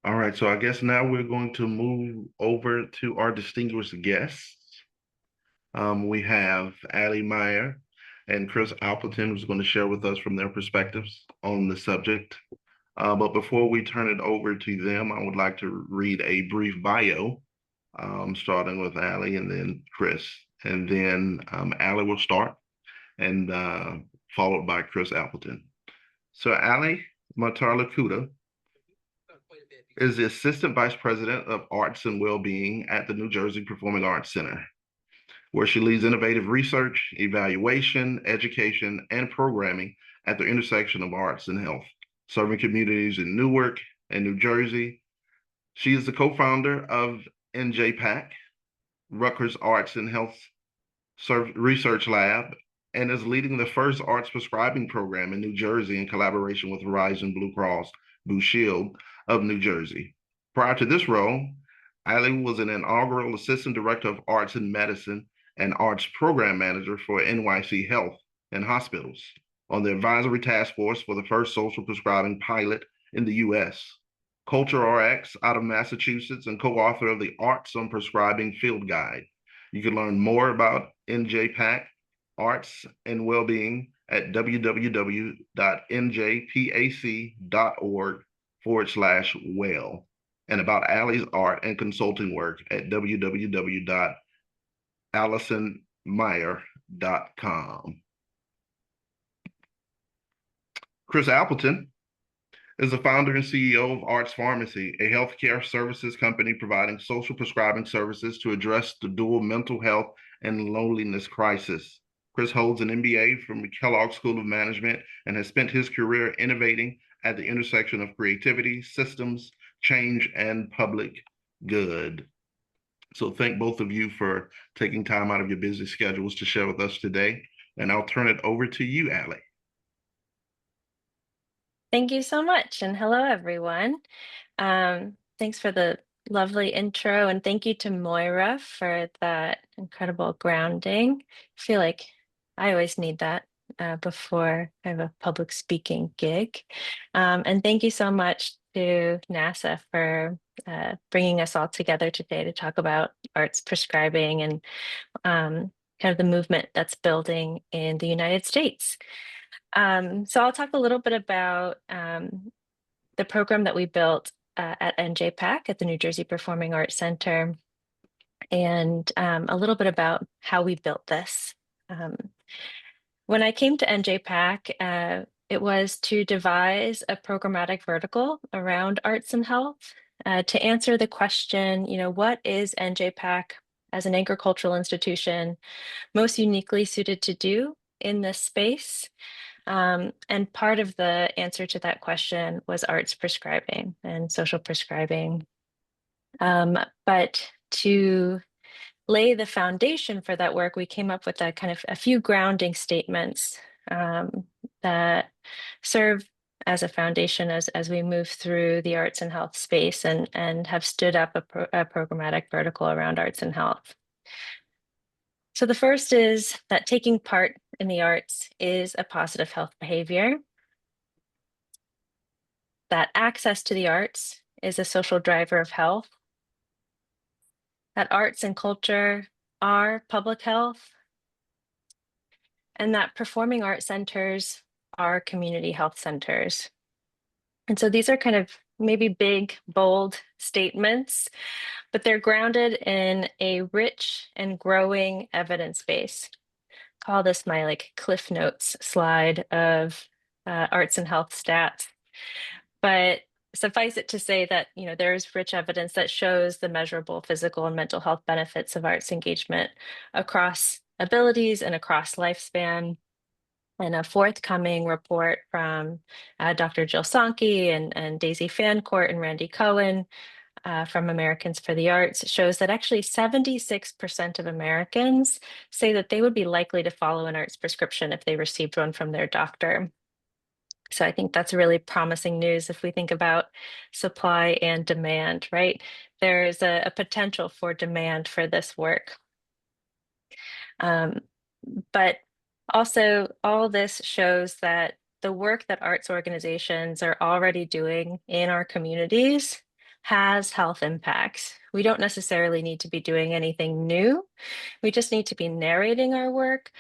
All right, so I guess now we're going to move over to our distinguished guests. We have Ali Meyer and Chris Appleton, who's going to share with us from their perspectives on the subject. But before we turn it over to them, I would like to read a brief bio, starting with Ali and then Chris. And then Ali will start and followed by Chris Appleton. So Ali Matarlakuda is the Assistant Vice President of Arts and Wellbeing at the New Jersey Performing Arts Center, where she leads innovative research, evaluation, education, and programming at the intersection of arts and health, serving communities in Newark and New Jersey. She is the co-founder of NJPAC, Rutgers Arts and Health Research Lab, and is leading the first arts prescribing program in New Jersey in collaboration with Horizon Blue Cross Blue Shield of New Jersey. Prior to this role, Ali was an inaugural Assistant Director of Arts and Medicine and Arts Program Manager for NYC Health and Hospitals on the advisory task force for the first social prescribing pilot in the U.S. Culture RX out of Massachusetts and co-author of the Arts on Prescribing Field Guide. You can learn more about NJPAC, Arts and Wellbeing at www.njpac.org/well, and about Ali's art and consulting work at www.alisonmeyer.com. Chris Appleton is the founder and CEO of Arts Pharmacy, a healthcare services company providing social prescribing services to address the dual mental health and loneliness crisis. Chris holds an MBA from the Kellogg School of Management and has spent his career innovating at the intersection of creativity, systems, change, and public good. So thank both of you for taking time out of your busy schedules to share with us today. And I'll turn it over to you, Ali. Thank you so much, and hello, everyone. Thanks for the lovely intro, and thank you to Moira for that incredible grounding. I feel like I always need that before I have a public speaking gig. And thank you so much to NASAA for bringing us all together today to talk about arts prescribing and kind of the movement that's building in the United States. So I'll talk a little bit about the program that we built at NJPAC at the New Jersey Performing Arts Center, and a little bit about how we built this. When I came to NJPAC, it was to devise a programmatic vertical around arts and health to answer the question, what is NJPAC as an agricultural institution most uniquely suited to do in this space? And part of the answer to that question was arts prescribing and social prescribing. But to lay the foundation for that work, we came up with a kind of a few grounding statements that serve as a foundation as we move through the arts and health space and have stood up a programmatic vertical around arts and health. So the first is that taking part in the arts is a positive health behavior, that access to the arts is a social driver of health, that arts and culture are public health, and that performing arts centers are community health centers. And so these are kind of maybe big, bold statements, but they're grounded in a rich and growing evidence base. Call this my Cliff Notes slide of arts and health stats. But suffice it to say that there's rich evidence that shows the measurable physical and mental health benefits of arts engagement across abilities and across lifespan. And a forthcoming report from Dr. Jill Sankey and Daisy Fancourt and Randy Cohen from Americans for the Arts shows that actually 76% of Americans say that they would be likely to follow an arts prescription if they received one from their doctor. So I think that's really promising news if we think about supply and demand, right? There's a potential for demand for this work. But also, all this shows that the work that arts organizations are already doing in our communities has health impacts. We don't necessarily need to be doing anything new. We just need to be narrating our work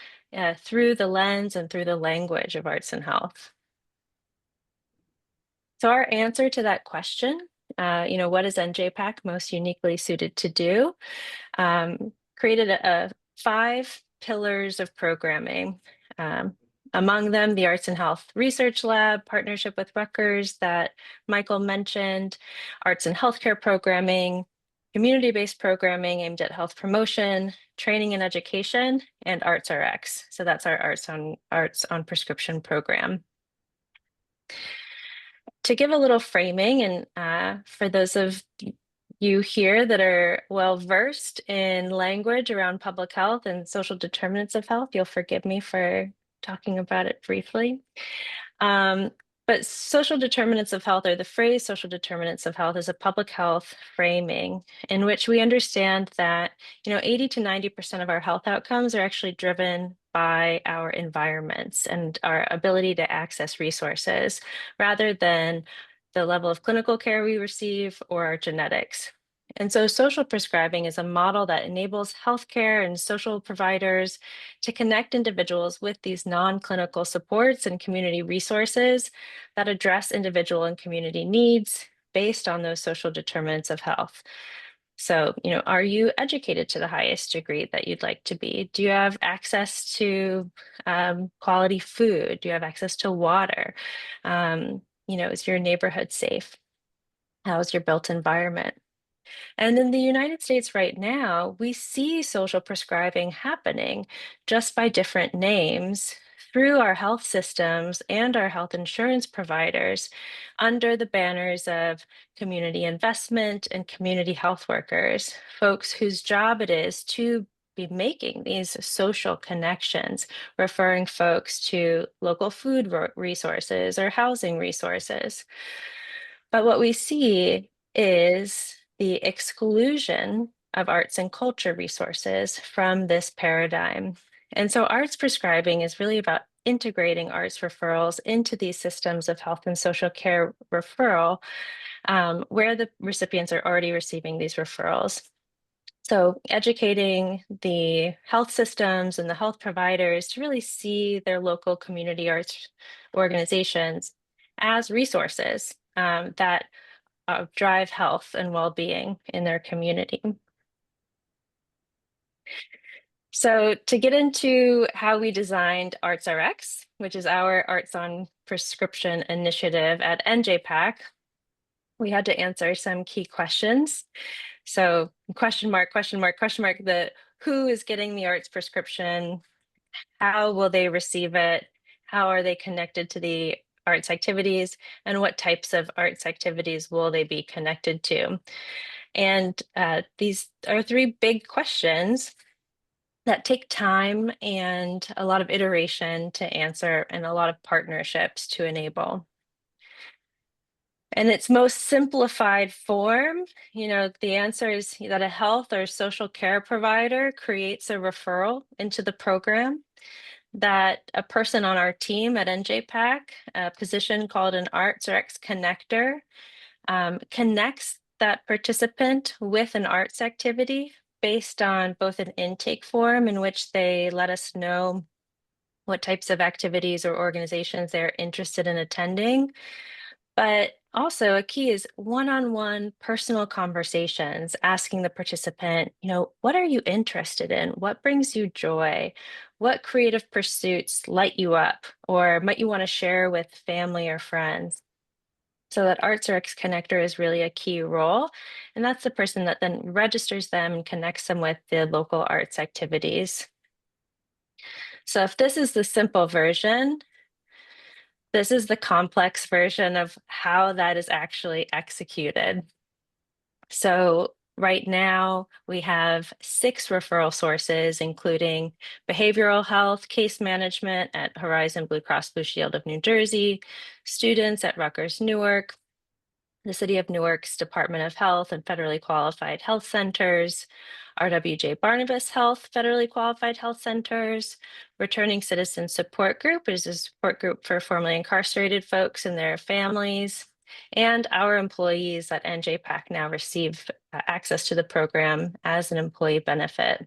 through the lens and through the language of arts and health. So our answer to that question, what is NJPAC most uniquely suited to do? Created a 5 pillars of programming. Among them, the Arts and Health Research Lab, partnership with Rutgers that Michael mentioned, arts and healthcare programming, community-based programming aimed at health promotion, training and education, and ArtsRx. So that's our Arts on Prescription program. To give a little framing, and for those of you here that are well versed in language around public health and social determinants of health, you'll forgive me for talking about it briefly. But social determinants of health, or the phrase social determinants of health, is a public health framing in which we understand that 80 to 90% of our health outcomes are actually driven by our environments and our ability to access resources rather than the level of clinical care we receive or our genetics. And so social prescribing is a model that enables healthcare and social providers to connect individuals with these non-clinical supports and community resources that address individual and community needs based on those social determinants of health. So, are you educated to the highest degree that you'd like to be? Do you have access to quality food? Do you have access to water? Is your neighborhood safe? How's your built environment? And in the United States right now, we see social prescribing happening just by different names through our health systems and our health insurance providers under the banners of community investment and community health workers, folks whose job it is to be making these social connections, referring folks to local food resources or housing resources. But what we see is the exclusion of arts and culture resources from this paradigm. And so arts prescribing is really about integrating arts referrals into these systems of health and social care referral, where the recipients are already receiving these referrals. So educating the health systems and the health providers to really see their local community arts organizations as resources that drive health and well-being in their community. So to get into how we designed ArtsRx, which is our Arts on Prescription initiative at NJPAC, we had to answer some key questions. So question mark, the who is getting the arts prescription? How will they receive it? How are they connected to the arts activities? And what types of arts activities will they be connected to? And these are 3 big questions that take time and a lot of iteration to answer and a lot of partnerships to enable. In its most simplified form, the answer is that a health or social care provider creates a referral into the program, that a person on our team at NJPAC, a position called an ArtsRx connector, connects that participant with an arts activity based on both an intake form in which they let us know what types of activities or organizations they're interested in attending. But also a key is one-on-one personal conversations, asking the participant, what are you interested in? What brings you joy? What creative pursuits light you up or might you want to share with family or friends? So that ArtsRx connector is really a key role. And that's the person that then registers them and connects them with the local arts activities. So if this is the simple version, this is the complex version of how that is actually executed. So right now we have 6 referral sources, including behavioral health, case management at Horizon Blue Cross Blue Shield of New Jersey, students at Rutgers Newark, the City of Newark's Department of Health and Federally Qualified Health Centers, RWJ Barnabas Health Federally Qualified Health Centers, Returning Citizen Support Group, which is a support group for formerly incarcerated folks and their families, and our employees at NJPAC now receive access to the program as an employee benefit.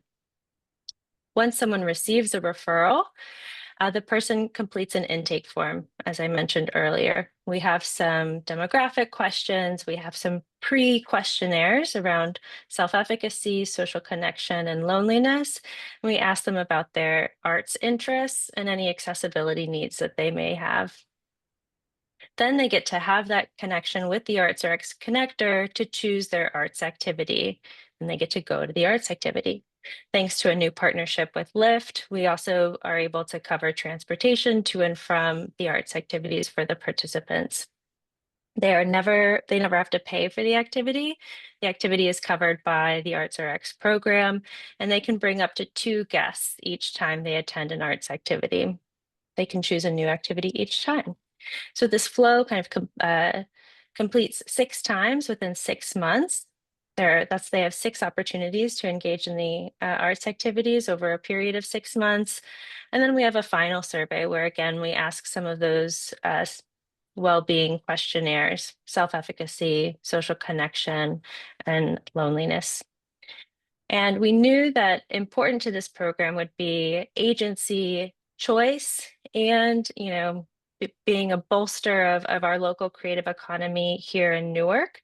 Once someone receives a referral, the person completes an intake form, as I mentioned earlier. We have some demographic questions. We have some pre-questionnaires around self-efficacy, social connection, and loneliness. And we ask them about their arts interests and any accessibility needs that they may have. Then they get to have that connection with the ArtsRx connector to choose their arts activity, and they get to go to the arts activity. Thanks to a new partnership with Lyft, we also are able to cover transportation to and from the arts activities for the participants. They never have to pay for the activity. The activity is covered by the ArtsRx program, and they can bring up to 2 guests each time they attend an arts activity. They can choose a new activity each time. So this flow kind of completes 6 times within 6 months. They have 6 opportunities to engage in the arts activities over a period of 6 months. And then we have a final survey where, again, we ask some of those well-being questionnaires, self-efficacy, social connection, and loneliness. And we knew that important to this program would be agency, choice, and being a bolster of our local creative economy here in Newark.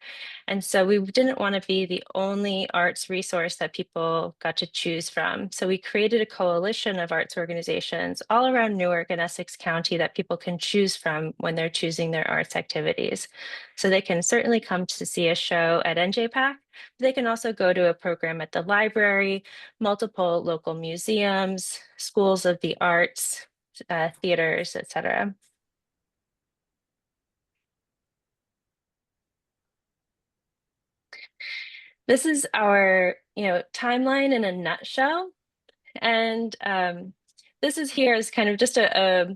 And so we didn't want to be the only arts resource that people got to choose from. So we created a coalition of arts organizations all around Newark and Essex County that people can choose from when they're choosing their arts activities. So they can certainly come to see a show at NJPAC. They can also go to a program at the library, multiple local museums, schools of the arts, theaters, etc. This is our, timeline in a nutshell. And this is here is kind of just a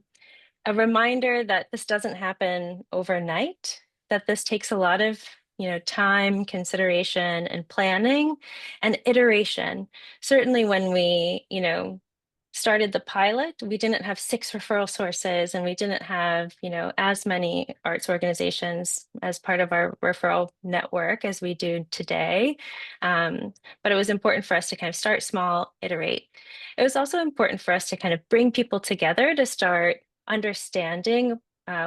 reminder that this doesn't happen overnight, that this takes a lot of, time, consideration, and planning and iteration. Certainly when we, started the pilot, we didn't have 6 referral sources, and we didn't have, as many arts organizations as part of our referral network as we do today. But it was important for us to kind of start small, iterate. It was also important for us to kind of bring people together to start understanding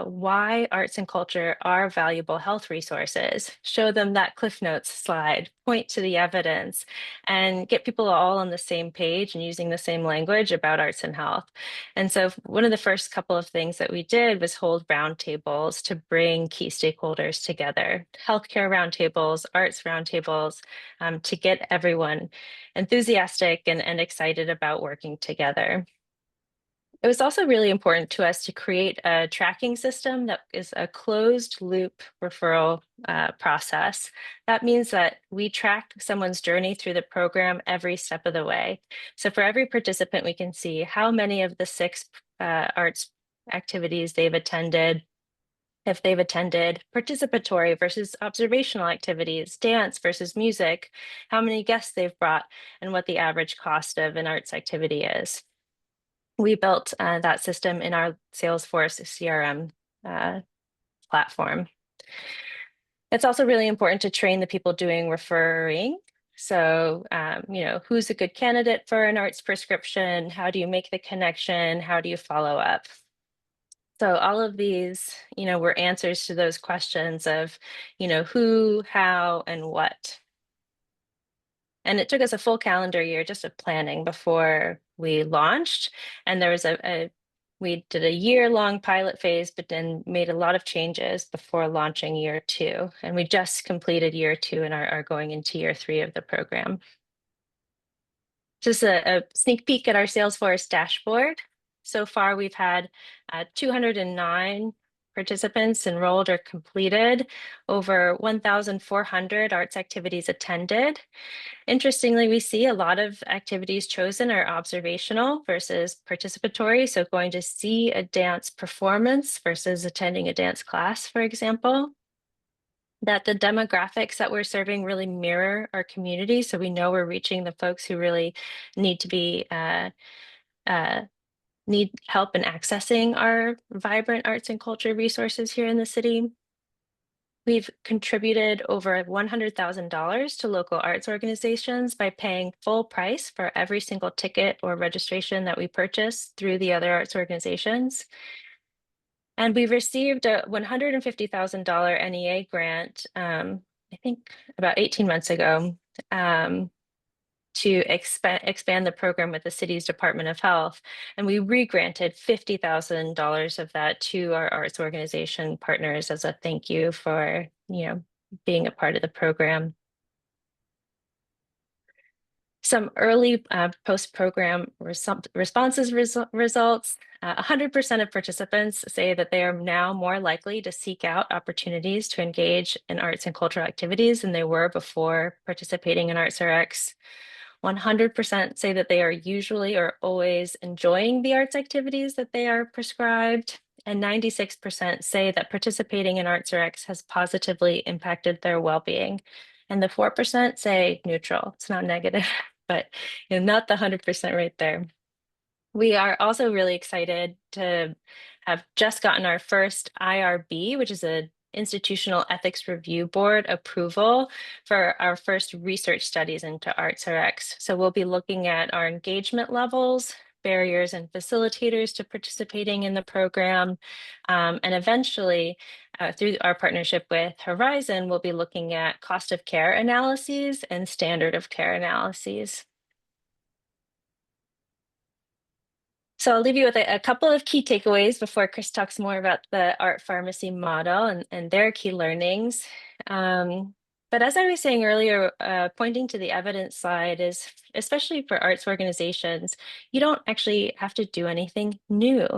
why arts and culture are valuable health resources, show them that Cliff Notes slide, point to the evidence, and get people all on the same page and using the same language about arts and health. And so one of the first couple of things that we did was hold roundtables to bring key stakeholders together, healthcare roundtables, arts roundtables, to get everyone enthusiastic and excited about working together. It was also really important to us to create a tracking system that is a closed loop referral process. That means that we track someone's journey through the program every step of the way. So for every participant, we can see how many of the 6 arts activities they've attended, if they've attended participatory versus observational activities, dance versus music, how many guests they've brought, and what the average cost of an arts activity is. We built that system in our Salesforce CRM platform. It's also really important to train the people doing referring. So, who's a good candidate for an arts prescription? How do you make the connection? How do you follow up? So all of these, were answers to those questions of, who, how, and what. And it took us a full calendar year just of planning before we launched. And there was we did a year-long pilot phase, but then made a lot of changes before launching year 2. And we just completed year 2 and are going into year 3 of the program. Just a sneak peek at our Salesforce dashboard. So far, we've had 209 participants enrolled or completed, over 1,400 arts activities attended. Interestingly, we see a lot of activities chosen are observational versus participatory. So going to see a dance performance versus attending a dance class, for example. That the demographics that we're serving really mirror our community. So we know we're reaching the folks who really need to be need help in accessing our vibrant arts and culture resources here in the city. We've contributed over $100,000 to local arts organizations by paying full price for every single ticket or registration that we purchase through the other arts organizations. And we received a $150,000 NEA grant, I think about 18 months ago, to expand the program with the city's Department of Health. And we re-granted $50,000 of that to our arts organization partners as a thank you for, being a part of the program. Some early post-program responses results. 100% of participants say that they are now more likely to seek out opportunities to engage in arts and cultural activities than they were before participating in ArtsRx. 100% say that they are usually or always enjoying the arts activities that they are prescribed. And 96% say that participating in ArtsRx has positively impacted their well-being. And the 4% say neutral. It's not negative, but not the 100% right there. We are also really excited to have just gotten our first IRB, which is an Institutional Ethics Review Board approval for our first research studies into ArtsRx. So we'll be looking at our engagement levels, barriers and facilitators to participating in the program, and eventually through our partnership with Horizon, we'll be looking at cost of care analyses and standard of care analyses. So I'll leave you with a couple of key takeaways before Chris talks more about the art pharmacy model and their key learnings. But as I was saying earlier, pointing to the evidence slide is, especially for arts organizations, you don't actually have to do anything new.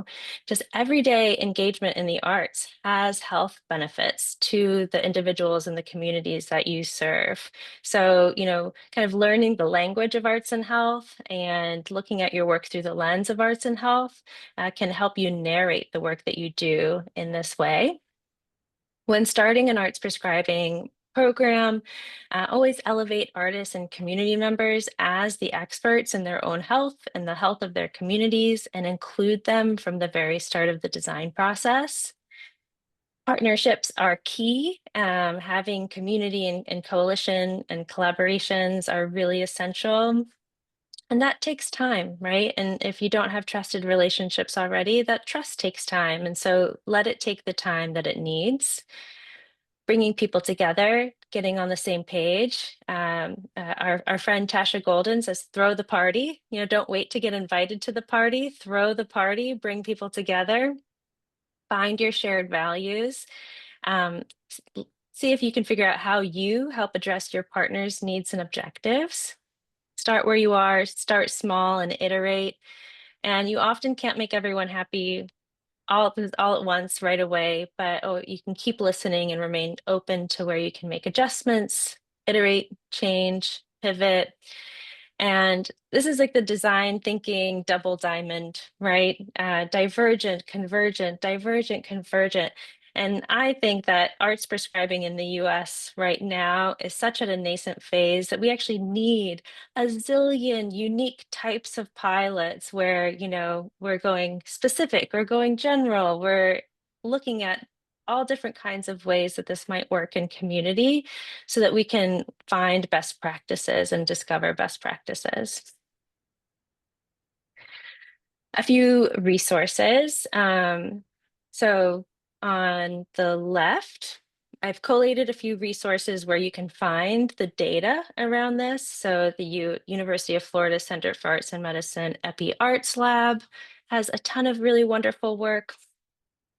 Just everyday engagement in the arts has health benefits to the individuals and the communities that you serve. So, kind of learning the language of arts and health and looking at your work through the lens of arts and health can help you narrate the work that you do in this way. When starting an arts prescribing program, always elevate artists and community members as the experts in their own health and the health of their communities, and include them from the very start of the design process. Partnerships are key. Having community and coalition and collaborations are really essential. And that takes time, right? And if you don't have trusted relationships already, that trust takes time. And so let it take the time that it needs. Bringing people together, getting on the same page. Our friend Tasha Golden says, throw the party. Don't wait to get invited to the party. Throw the party, bring people together. Find your shared values. See if you can figure out how you help address your partner's needs and objectives. Start where you are, start small and iterate. And you often can't make everyone happy all at once right away, but you can keep listening and remain open to where you can make adjustments, iterate, change, pivot. And this is like the design thinking double diamond, right? Divergent, convergent, divergent, convergent. And I think that arts prescribing in the US right now is such at a nascent phase that we actually need a zillion unique types of pilots where, we're going specific, we're going general, we're looking at all different kinds of ways that this might work in community so that we can find best practices and discover best practices. A few resources. So on the left, I've collated a few resources where you can find the data around this. So the University of Florida Center for Arts and Medicine Epi Arts Lab has a ton of really wonderful work.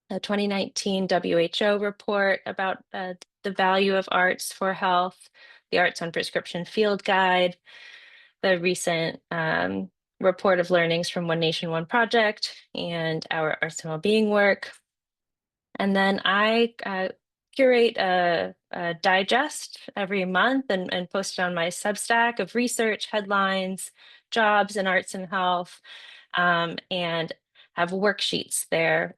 A 2019 WHO report about the value of arts for health, the Arts on Prescription Field Guide, the recent report of learnings from One Nation, One Project, and our Arts and Wellbeing work. And then I curate a digest every month and post it on my Substack of research, headlines, jobs in arts and health, and have worksheets there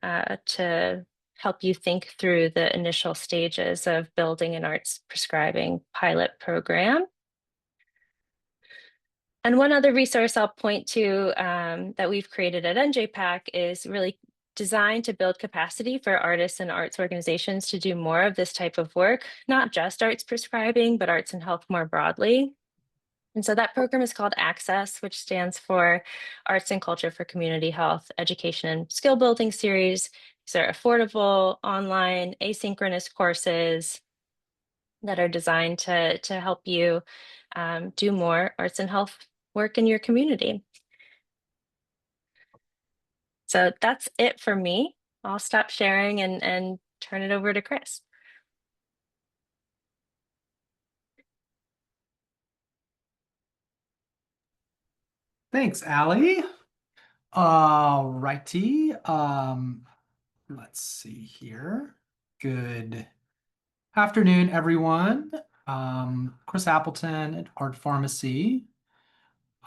to help you think through the initial stages of building an arts prescribing pilot program. And one other resource I'll point to that we've created at NJPAC is really designed to build capacity for artists and arts organizations to do more of this type of work, not just arts prescribing, but arts and health more broadly. And so that program is called Access, which stands for Arts and Culture for Community Health Education and Skill Building Series. These are affordable, online, asynchronous courses that are designed to help you do more arts and health work in your community. So that's it for me. I'll stop sharing and turn it over to Chris. Thanks, Allie. All righty. Let's see here. Good afternoon, everyone. Chris Appleton at Art Pharmacy.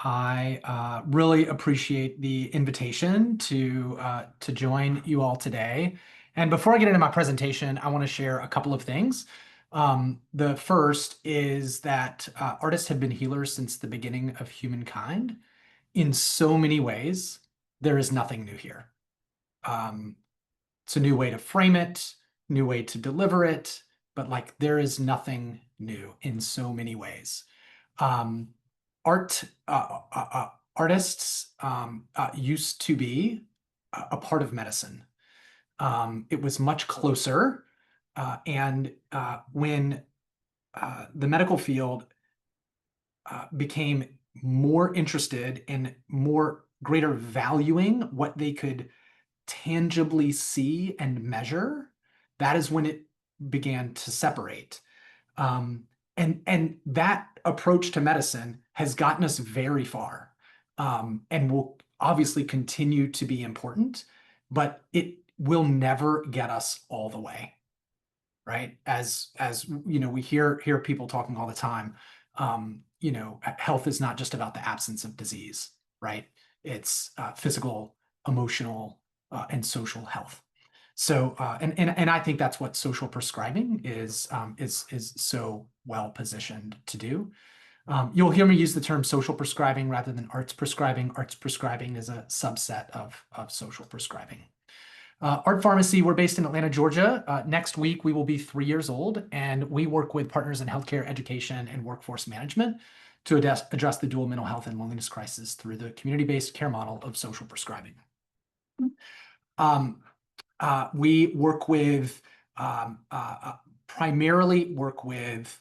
I really appreciate the invitation to join you all today. And before I get into my presentation, I want to share a couple of things. The first is that artists have been healers since the beginning of humankind. In so many ways, there is nothing new here. It's a new way to frame it, new way to deliver it, but like there is nothing new in so many ways. Artists used to be a part of medicine. It was much closer, and when the medical field became more interested in more greater valuing what they could tangibly see and measure, that is when it began to separate. And that approach to medicine has gotten us very far, and will obviously continue to be important, but it will never get us all the way, right? As you know, we hear people talking all the time. You know, health is not just about the absence of disease, right? It's physical, emotional, and social health. So, and I think that's what social prescribing is so well positioned to do. You'll hear me use the term social prescribing rather than arts prescribing. Arts prescribing is a subset of social prescribing. Art Pharmacy, we're based in Atlanta, Georgia. Next week, we will be 3 years old, and we work with partners in healthcare, education, and workforce management to address the dual mental health and loneliness crisis through the community-based care model of social prescribing. We work with, primarily work with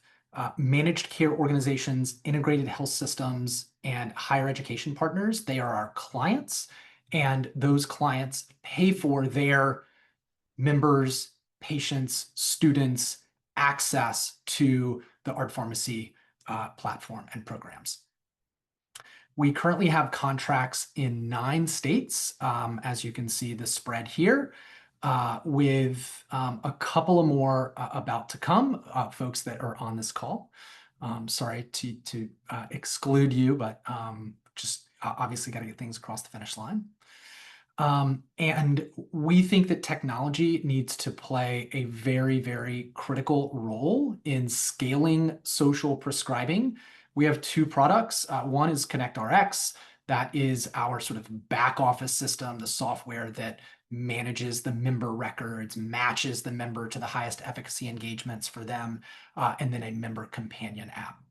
managed care organizations, integrated health systems, and higher education partners. They are our clients, and those clients pay for their members, patients, students access to the Art Pharmacy platform and programs. We currently have contracts in 9 states, as you can see the spread here, with a couple of more about to come, folks that are on this call. Sorry to exclude you, but just obviously got to get things across the finish line. And we think that technology needs to play a very, very critical role in scaling social prescribing. We have 2 products. One is ConnectRx. That is our sort of back office system, the software that manages the member records, matches the member to the highest efficacy engagements for them, and then a member companion app.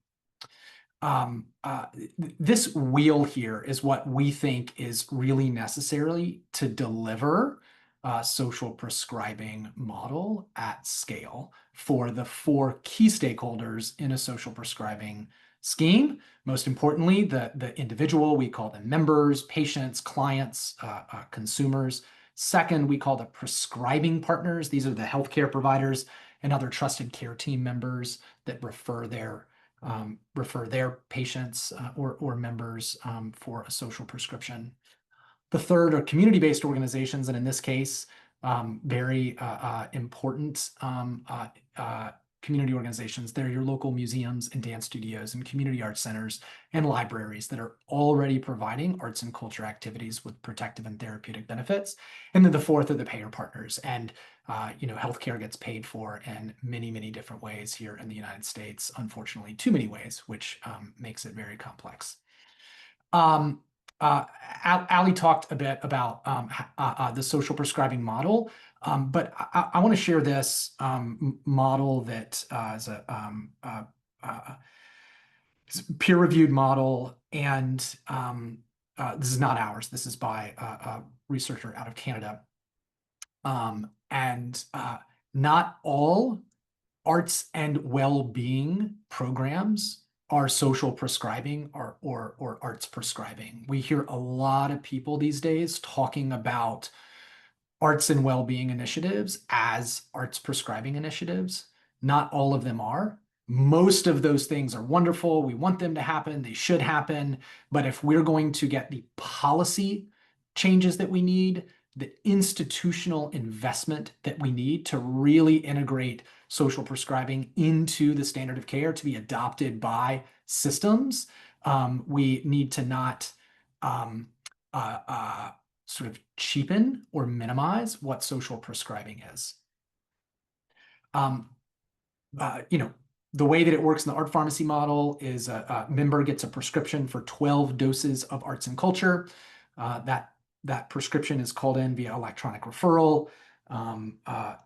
This wheel here is what we think is really necessary to deliver a social prescribing model at scale for the 4 key stakeholders in a social prescribing scheme. Most importantly, the individual, we call them members, patients, clients, consumers. Second, we call the prescribing partners. These are the healthcare providers and other trusted care team members that refer their patients or members for a social prescription. The third are community-based organizations, and in this case, very important community organizations. They're your local museums and dance studios and community arts centers and libraries that are already providing arts and culture activities with protective and therapeutic benefits. And then the fourth are the payer partners. And you know, healthcare gets paid for in many, many different ways here in the United States, unfortunately, too many ways, which makes it very complex. Ali talked a bit about the social prescribing model, but I want to share this model that is it's a peer-reviewed model, and this is not ours. This is by a researcher out of Canada. And not all arts and well-being programs are social prescribing or arts prescribing. We hear a lot of people these days talking about arts and well-being initiatives as arts prescribing initiatives. Not all of them are. Most of those things are wonderful. We want them to happen. They should happen. But if we're going to get the policy changes that we need, the institutional investment that we need to really integrate social prescribing into the standard of care to be adopted by systems, we need to not sort of cheapen or minimize what social prescribing is. The way that it works in the art pharmacy model is a member gets a prescription for 12 doses of arts and culture. That prescription is called in via electronic referral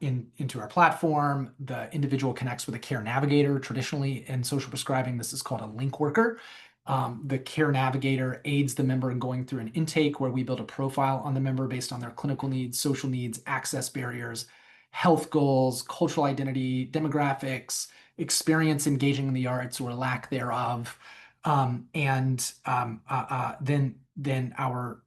into our platform. The individual connects with a care navigator. Traditionally in social prescribing, this is called a link worker. The care navigator aids the member in going through an intake where we build a profile on the member based on their clinical needs, social needs, access barriers, health goals, cultural identity, demographics, experience engaging in the arts or lack thereof. Then our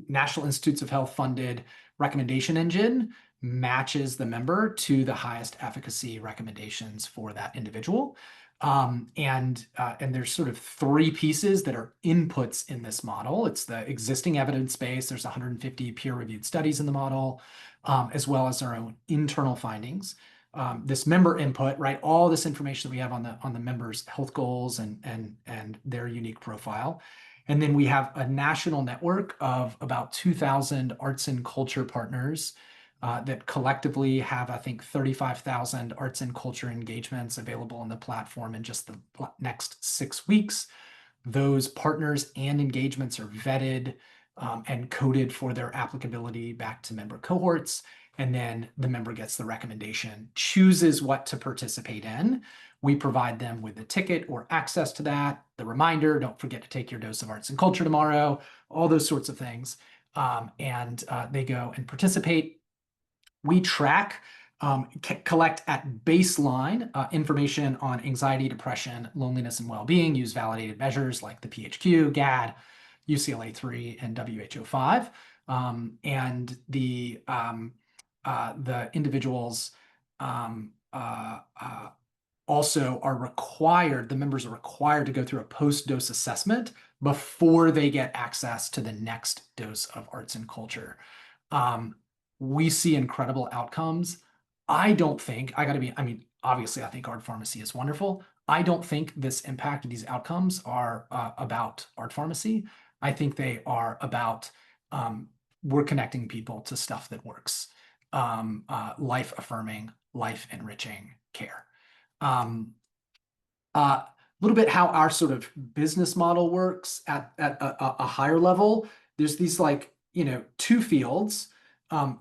National Institutes of Health funded recommendation engine matches the member to the highest efficacy recommendations for that individual. And there's sort of three pieces that are inputs in this model. It's the existing evidence base. There's 150 peer-reviewed studies in the model, as well as our own internal findings. This member input, right? All this information that we have on the members' health goals and their unique profile. And then we have a national network of about 2,000 arts and culture partners that collectively have, I think, 35,000 arts and culture engagements available on the platform in just the next 6 weeks. Those partners and engagements are vetted and coded for their applicability back to member cohorts. And then the member gets the recommendation, chooses what to participate in. We provide them with the ticket or access to that, the reminder, don't forget to take your dose of arts and culture tomorrow, all those sorts of things. And they go and participate. We track, collect at baseline information on anxiety, depression, loneliness, and well-being, use validated measures like the PHQ, GAD, UCLA3, and WHO5. And the individuals also are required, the members are required to go through a post-dose assessment before they get access to the next dose of arts and culture. We see incredible outcomes. I don't think, obviously I think art pharmacy is wonderful. I don't think this impact, these outcomes are about art pharmacy. I think they are about, we're connecting people to stuff that works. Life-affirming, life-enriching care. A little bit how our sort of business model works at a higher level. There's these two fields.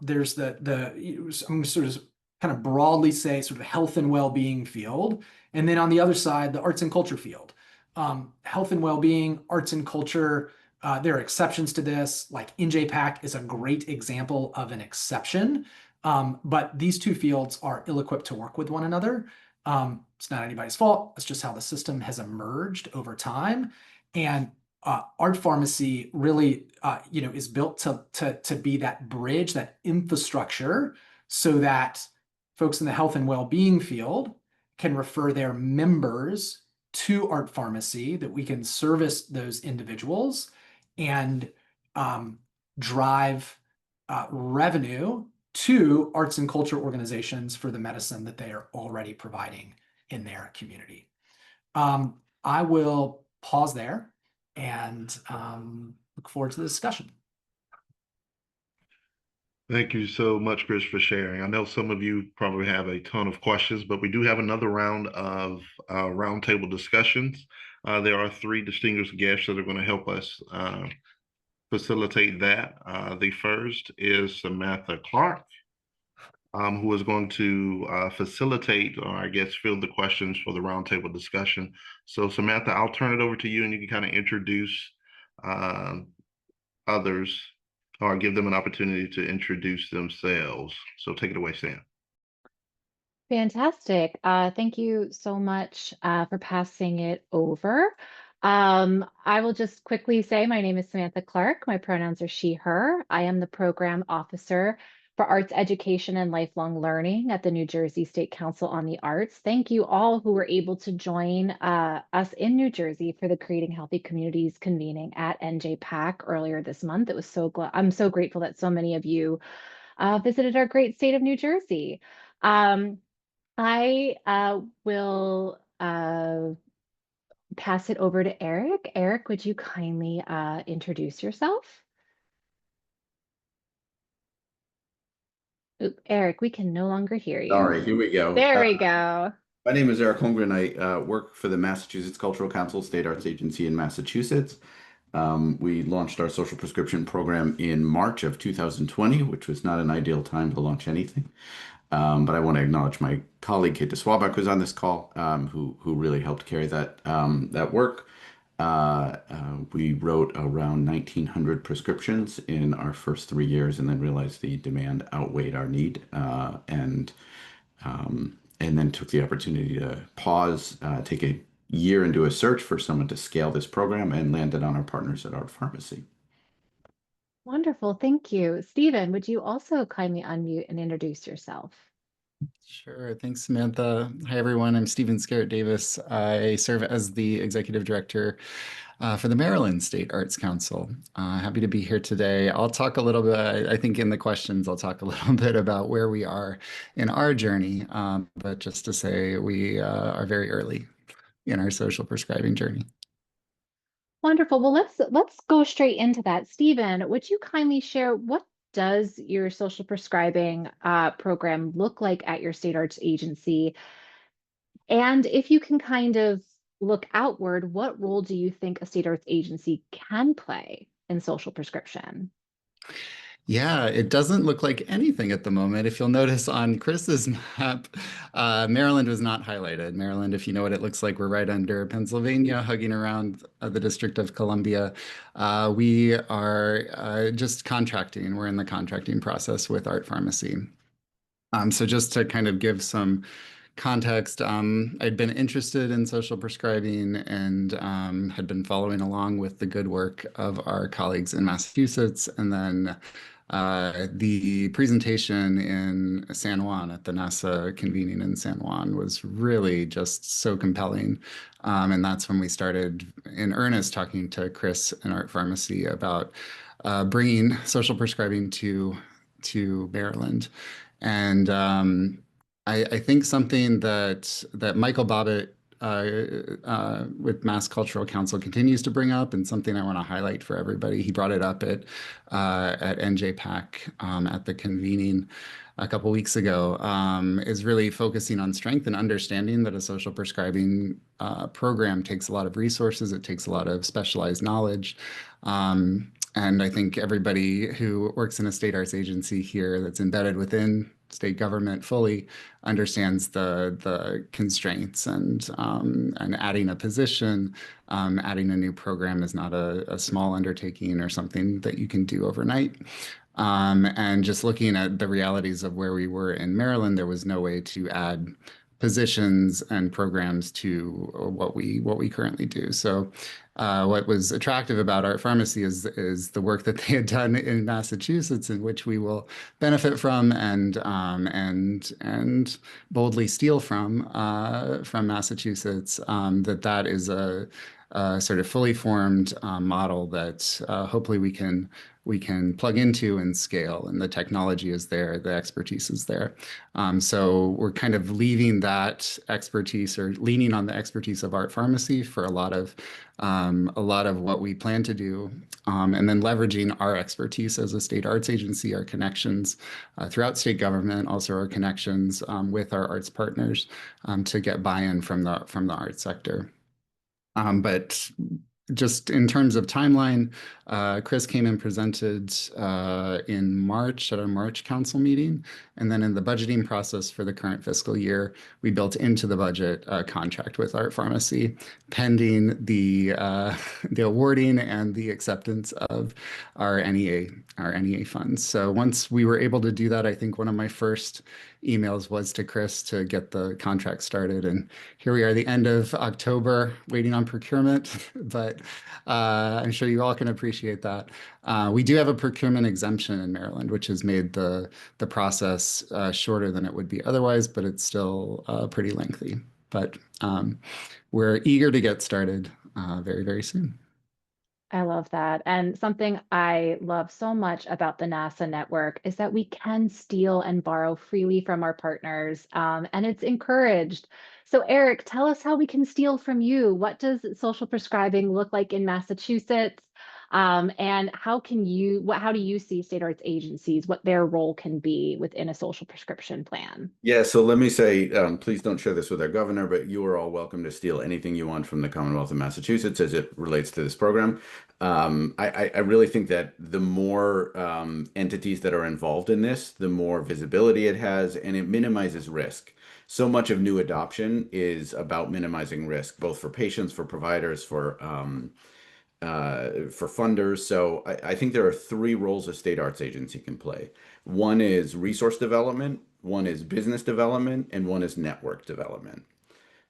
There's I'm sort of kind of broadly say sort of health and well-being field. And then on the other side, the arts and culture field. Health and well-being, arts and culture, there are exceptions to this, like NJPAC is a great example of an exception. But these two fields are ill-equipped to work with one another. It's not anybody's fault. It's just how the system has emerged over time. And art pharmacy really, is built to be that bridge, that infrastructure, so that folks in the health and well-being field can refer their members to art pharmacy, that we can service those individuals and drive revenue to arts and culture organizations for the medicine that they are already providing in their community. I will pause there and look forward to the discussion. Thank you so much, Chris, for sharing. I know some of you probably have a ton of questions, but we do have another round of roundtable discussions. There are three distinguished guests that are going to help us facilitate that. The first is Samantha Clark, who is going to facilitate, or I guess field the questions for the roundtable discussion. So Samantha, I'll turn it over to you and you can kind of introduce others or give them an opportunity to introduce themselves. So take it away, Sam. Fantastic. Thank you so much for passing it over. I will just quickly say my name is Samantha Clark. My pronouns are she, her. I am the program officer for arts education and lifelong learning at the New Jersey State Council on the Arts. Thank you all who were able to join us in New Jersey for the Creating Healthy Communities convening at NJPAC earlier this month. It was I'm so grateful that so many of you visited our great state of New Jersey. I will pass it over to Eric. Eric, would you kindly introduce yourself? Oop, Eric, we can no longer hear you. All right, here we go. There we go. My name is Eric Holmgren. I work for the Massachusetts Cultural Council State Arts Agency in Massachusetts. We launched our social prescription program in March of 2020, which was not an ideal time to launch anything. But I want to acknowledge my colleague, Kate DeSwabach, who's on this call, who really helped carry that work. We wrote around 1,900 prescriptions in our first 3 years and then realized the demand outweighed our need and then took the opportunity to pause, take a year into a search for someone to scale this program and landed on our partners at Art Pharmacy. Wonderful. Thank you. Stephen, would you also kindly unmute and introduce yourself? Sure. Thanks, Samantha. Hi, everyone. I'm Stephen Scarrett Davis. I serve as the executive director for the Maryland State Arts Council. Happy to be here today. I'll talk a little bit, I think in the questions, I'll talk a little bit about where we are in our journey. But just to say, we are very early in our social prescribing journey. Wonderful. Well, let's go straight into that. Stephen, would you kindly share what does your social prescribing program look like at your state arts agency? And if you can kind of look outward, what role do you think a state arts agency can play in social prescription? Yeah, it doesn't look like anything at the moment. If you'll notice on Chris's map, Maryland was not highlighted. Maryland, if you know what it looks like, we're right under Pennsylvania, hugging around the District of Columbia. We are just contracting. We're in the contracting process with Art Pharmacy. So just to kind of give some context, I'd been interested in social prescribing and had been following along with the good work of our colleagues in Massachusetts. And then the presentation in San Juan at the NASAA convening in San Juan was really just so compelling. And that's when we started in earnest talking to Chris and Art Pharmacy about bringing social prescribing to Maryland. And I think something that Michael Bobbitt with Mass Cultural Council continues to bring up, and something I want to highlight for everybody. He brought it up at NJPAC at the convening a couple weeks ago, is really focusing on strength and understanding that a social prescribing program takes a lot of resources. It takes a lot of specialized knowledge. And I think everybody who works in a state arts agency here that's embedded within state government fully understands the constraints, and adding a position, adding a new program is not a small undertaking or something that you can do overnight. And just looking at the realities of where we were in Maryland, there was no way to add positions and programs to what we currently do. So what was attractive about Art Pharmacy is the work that they had done in Massachusetts, in which we will benefit from and boldly steal from Massachusetts. That is a sort of fully formed model that hopefully we can plug into and scale, and the technology is there, the expertise is there. So we're kind of leaving that expertise, or leaning on the expertise of Art Pharmacy for a lot of what we plan to do, and then leveraging our expertise as a state arts agency, our connections throughout state government, also our connections with our arts partners to get buy-in from the arts sector. But just in terms of timeline, Chris came and presented in March at our March council meeting. And then in the budgeting process for the current fiscal year, we built into the budget a contract with Art Pharmacy pending the awarding and the acceptance of our NEA funds. So once we were able to do that, I think one of my first emails was to Chris to get the contract started. And here we are, the end of October, waiting on procurement, but I'm sure you all can appreciate that. We do have a procurement exemption in Maryland, which has made the process shorter than it would be otherwise, but it's still pretty lengthy. But we're eager to get started very, very soon. I love that. And something I love so much about the NASAA network is that we can steal and borrow freely from our partners, and it's encouraged. So, Eric, tell us how we can steal from you. What does social prescribing look like in Massachusetts? And how do you see state arts agencies, what their role can be within a social prescription plan? Yeah, so let me say, please don't share this with our governor, but you are all welcome to steal anything you want from the Commonwealth of Massachusetts as it relates to this program. I really think that the more entities that are involved in this, the more visibility it has, and it minimizes risk. So much of new adoption is about minimizing risk, both for patients, for providers, for funders. So I think there are three roles a state arts agency can play. One is resource development, one is business development, and one is network development.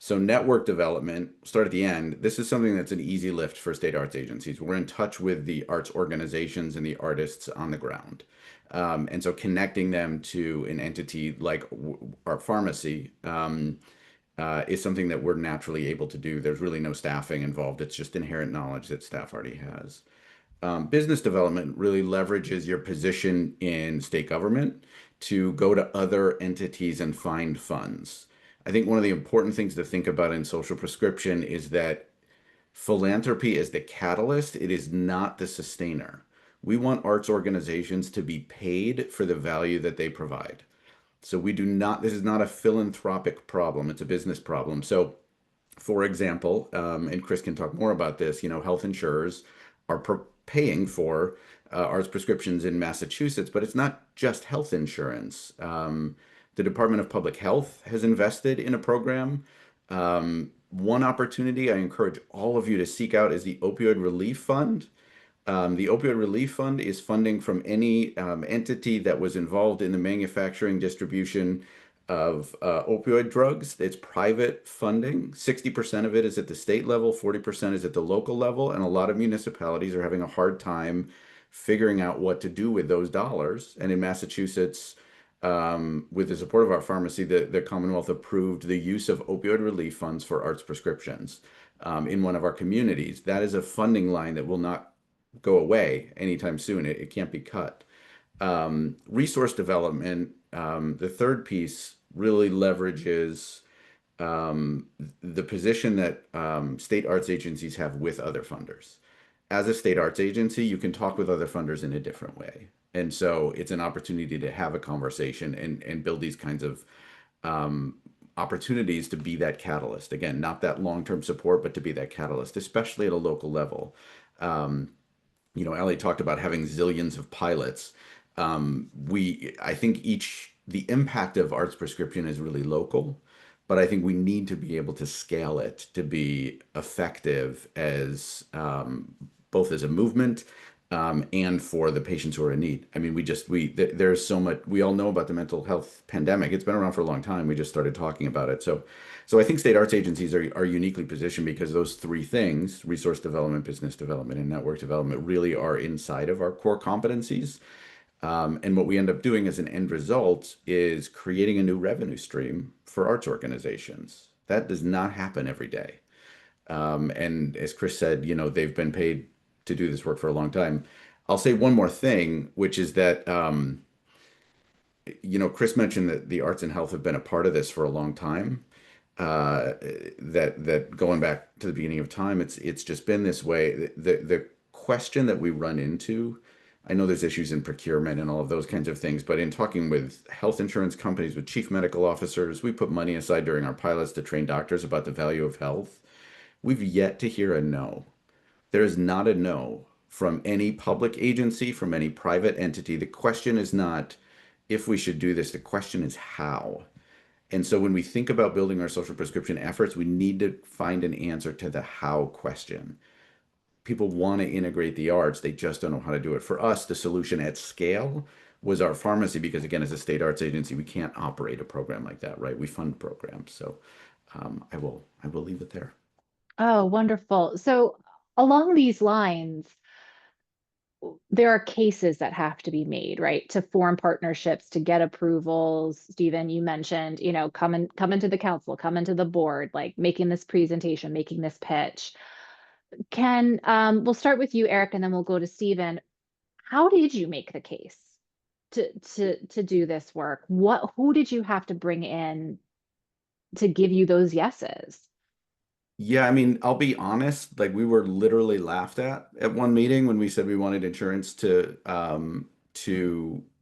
So network development, start at the end. This is something that's an easy lift for state arts agencies. We're in touch with the arts organizations and the artists on the ground. And so connecting them to an entity like Art Pharmacy is something that we're naturally able to do. There's really no staffing involved. It's just inherent knowledge that staff already has. Business development really leverages your position in state government to go to other entities and find funds. I think one of the important things to think about in social prescription is that philanthropy is the catalyst. It is not the sustainer. We want arts organizations to be paid for the value that they provide. So this is not a philanthropic problem. It's a business problem. So for example, and Chris can talk more about this, health insurers are paying for arts prescriptions in Massachusetts, but it's not just health insurance. The Department of Public Health has invested in a program. One opportunity I encourage all of you to seek out is the Opioid Relief Fund. The Opioid Relief Fund is funding from any entity that was involved in the manufacturing, distribution of opioid drugs. It's private funding. 60% of it is at the state level, 40% is at the local level, and a lot of municipalities are having a hard time figuring out what to do with those dollars. And in Massachusetts, with the support of our pharmacy, the Commonwealth approved the use of opioid relief funds for arts prescriptions in one of our communities. That is a funding line that will not go away anytime soon. It can't be cut. Resource development, the third piece, really leverages the position that state arts agencies have with other funders. As a state arts agency, you can talk with other funders in a different way. And so it's an opportunity to have a conversation and build these kinds of opportunities to be that catalyst. Again, not that long-term support, but to be that catalyst, especially at a local level. Ali talked about having zillions of pilots. I think the impact of arts prescription is really local, but I think we need to be able to scale it to be effective as both as a movement and for the patients who are in need. I mean, there's so much, we all know about the mental health pandemic. It's been around for a long time. We just started talking about it. So I think state arts agencies are uniquely positioned because those three things, resource development, business development, and network development, really are inside of our core competencies. And what we end up doing as an end result is creating a new revenue stream for arts organizations. That does not happen every day. And as Chris said, they've been paid to do this work for a long time. I'll say one more thing, which is that, Chris mentioned that the arts and health have been a part of this for a long time. That going back to the beginning of time, it's just been this way. The question that we run into, I know there's issues in procurement and all of those kinds of things, but in talking with health insurance companies, with chief medical officers, we put money aside during our pilots to train doctors about the value of health. we've yet to hear a no. There is not a no from any public agency, from any private entity. The question is not if we should do this, the question is how. And so when we think about building our social prescription efforts, we need to find an answer to the how question. People want to integrate the arts, they just don't know how to do it. For us, the solution at scale was our pharmacy, because again, as a state arts agency, we can't operate a program like that, right? We fund programs. So I will leave it there. Oh, wonderful. So along these lines, there are cases that have to be made, right? To form partnerships, to get approvals. Stephen, you mentioned, come into the council, come into the board, like making this presentation, making this pitch. We'll start with you, Eric, and then we'll go to Stephen. How did you make the case to do this work? Who did you have to bring in to give you those yeses? Yeah, I mean, I'll be honest, like we were literally laughed at one meeting when we said we wanted insurance to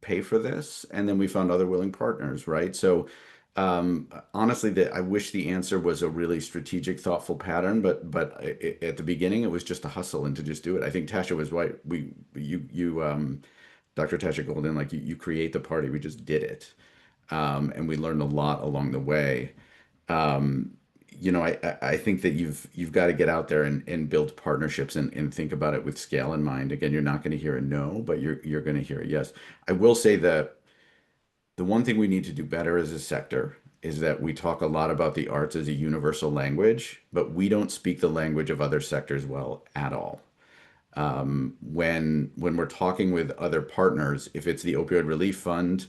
pay for this, and then we found other willing partners, right? So honestly, I wish the answer was a really strategic, thoughtful pattern, but at the beginning it was just a hustle and to just do it. I think Tasha was right. Dr. Tasha Golden, like you create the party, we just did it. And we learned a lot along the way. I think that you've got to get out there and build partnerships and think about it with scale in mind. Again, you're not going to hear a no, but you're going to hear a yes. I will say that the one thing we need to do better as a sector is that we talk a lot about the arts as a universal language, but we don't speak the language of other sectors well at all. When we're talking with other partners, if it's the opioid relief fund,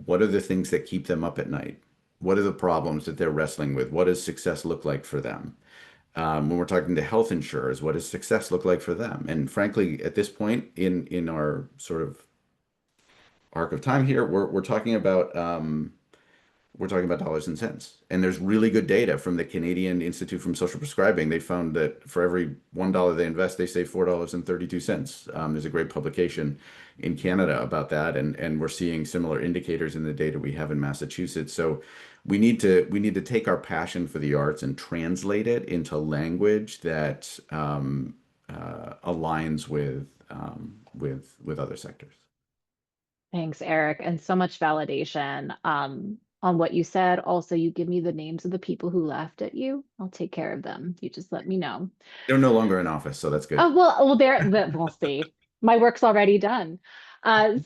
what are the things that keep them up at night? What are the problems that they're wrestling with? What does success look like for them? When we're talking to health insurers, what does success look like for them? And frankly, at this point in our sort of arc of time here, we're talking about dollars and cents. And there's really good data from the Canadian Institute from Social Prescribing. They found that for every $1 they invest, they save $4.32. There's a great publication in Canada about that, and we're seeing similar indicators in the data we have in Massachusetts. So we need to take our passion for the arts and translate it into language that aligns with other sectors. Thanks, Eric, and so much validation on what you said. Also, you give me the names of the people who laughed at you. I'll take care of them. You just let me know. They're no longer in office, so that's good. Oh, we'll see. My work's already done.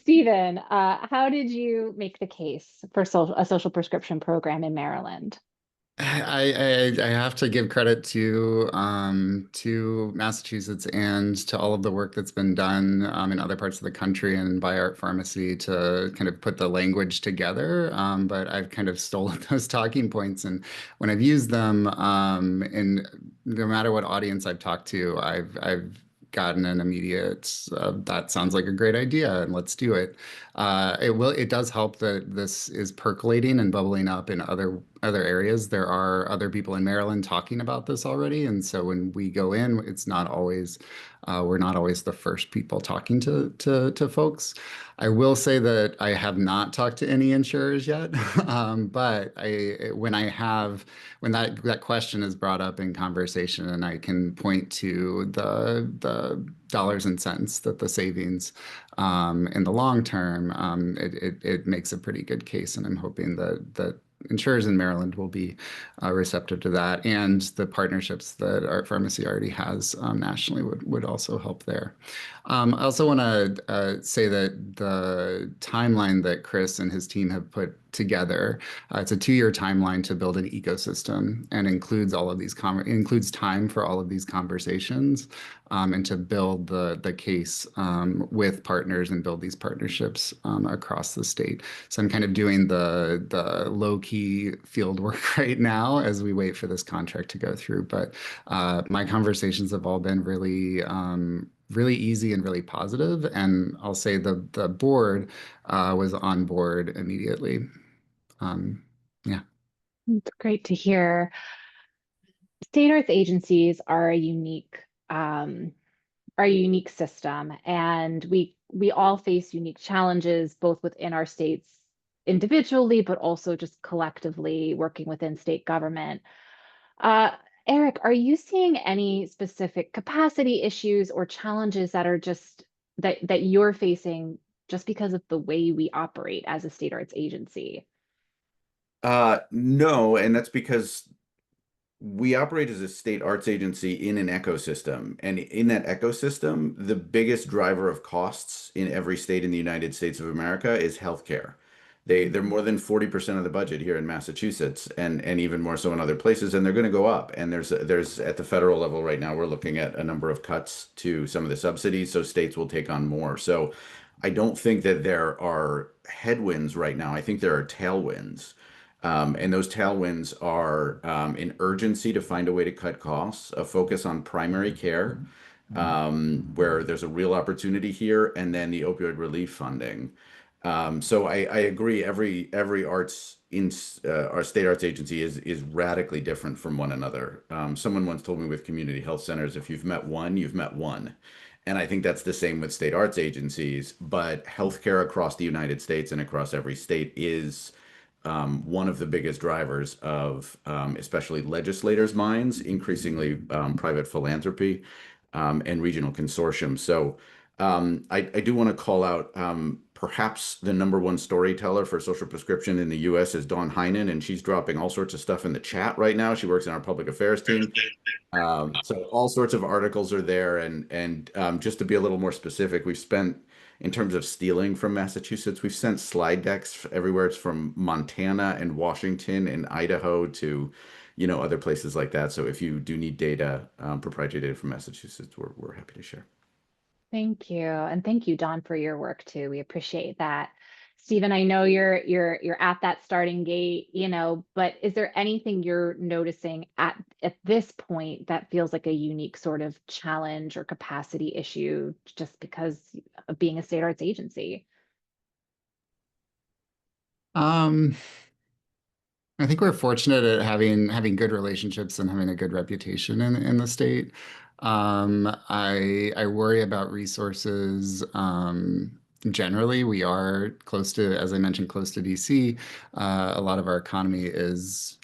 Stephen, how did you make the case for a social prescription program in Maryland? I have to give credit to Massachusetts and to all of the work that's been done in other parts of the country and by Art Pharmacy to kind of put the language together. But I've kind of stolen those talking points, and when I've used them, and no matter what audience I've talked to, I've gotten an immediate that sounds like a great idea and let's do it. It does help that this is percolating and bubbling up in other areas. There are other people in Maryland talking about this already, and so when we go in, it's not always we're not always the first people talking to folks. I will say that I have not talked to any insurers yet, but when that question is brought up in conversation, and I can point to the dollars and cents that the savings in the long term, it makes a pretty good case, and I'm hoping that insurers in Maryland will be receptive to that, and the partnerships that Art Pharmacy already has nationally would also help there. I also want to say that the timeline that Chris and his team have put together, it's a 2-year timeline to build an ecosystem, and includes all of these includes time for all of these conversations, and to build the case with partners and build these partnerships across the state. So I'm kind of doing the low-key field work right now as we wait for this contract to go through. But my conversations have all been really easy and really positive, and I'll say the board was on board immediately. Yeah. It's great to hear. State arts agencies are a unique system, and we all face unique challenges both within our states individually, but also just collectively working within state government. Eric, are you seeing any specific capacity issues or challenges that are just that you're facing just because of the way we operate as a state arts agency? No, and that's because we operate as a state arts agency in an ecosystem. And in that ecosystem, the biggest driver of costs in every state in the United States of America is healthcare. They're more than 40% of the budget here in Massachusetts, and even more so in other places, and they're going to go up. And there's at the federal level right now, we're looking at a number of cuts to some of the subsidies, so states will take on more. So I don't think that there are headwinds right now. I think there are tailwinds. And those tailwinds are an urgency to find a way to cut costs, a focus on primary care, where there's a real opportunity here, and then the opioid relief funding. So I agree. Every arts in our state arts agency is radically different from one another. Someone once told me with community health centers, if you've met one, you've met one. And I think that's the same with state arts agencies. But healthcare across the United States and across every state is one of the biggest drivers of especially legislators' minds, increasingly private philanthropy and regional consortiums. So I do want to call out perhaps the number one storyteller for social prescription in the US is Dawn Heinen, and she's dropping all sorts of stuff in the chat right now. She works in our public affairs team. So all sorts of articles are there. And just to be a little more specific, we've spent, in terms of stealing from Massachusetts, we've sent slide decks everywhere. It's from Montana and Washington and Idaho to, other places like that. So if you do need data, proprietary data from Massachusetts, we're happy to share. Thank you. And thank you, Don, for your work too. We appreciate that. Stephen, I know you're at that starting gate, but is there anything you're noticing at this point that feels like a unique sort of challenge or capacity issue just because of being a state arts agency? I think we're fortunate at having good relationships and having a good reputation in the state. I worry about resources. Generally, we are close to, as I mentioned, close to DC. A lot of our economy is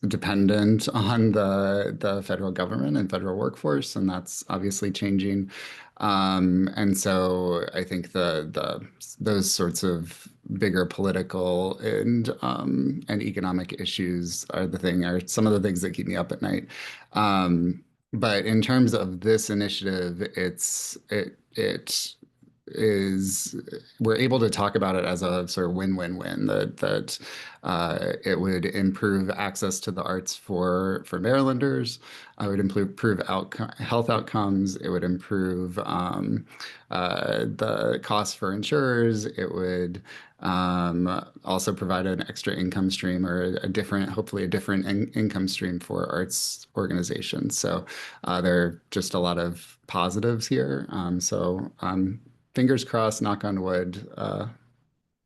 dependent on the federal government and federal workforce, and that's obviously changing. And so I think those sorts of bigger political and economic issues are some of the things that keep me up at night. But in terms of this initiative, we're able to talk about it as a sort of win-win-win that it would improve access to the arts for Marylanders. It would improve health outcomes. It would improve the costs for insurers. It would also provide an extra income stream or hopefully a different income stream for arts organizations. So there are just a lot of positives here. Fingers crossed, knock on wood,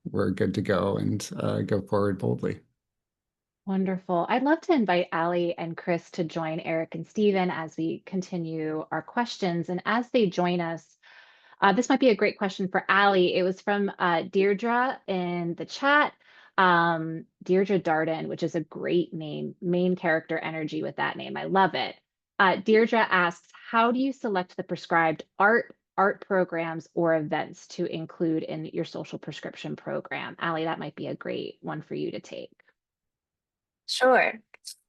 we're good to go and go forward boldly. Wonderful. I'd love to invite Ali and Chris to join Eric and Stephen as we continue our questions. And as they join us, this might be a great question for Ali. It was from Deirdre in the chat. Deirdre Darden, which is a great name, main character energy with that name. I love it. Deirdre asks, how do you select the prescribed art programs or events to include in your social prescription program? Ali, that might be a great one for you to take. Sure.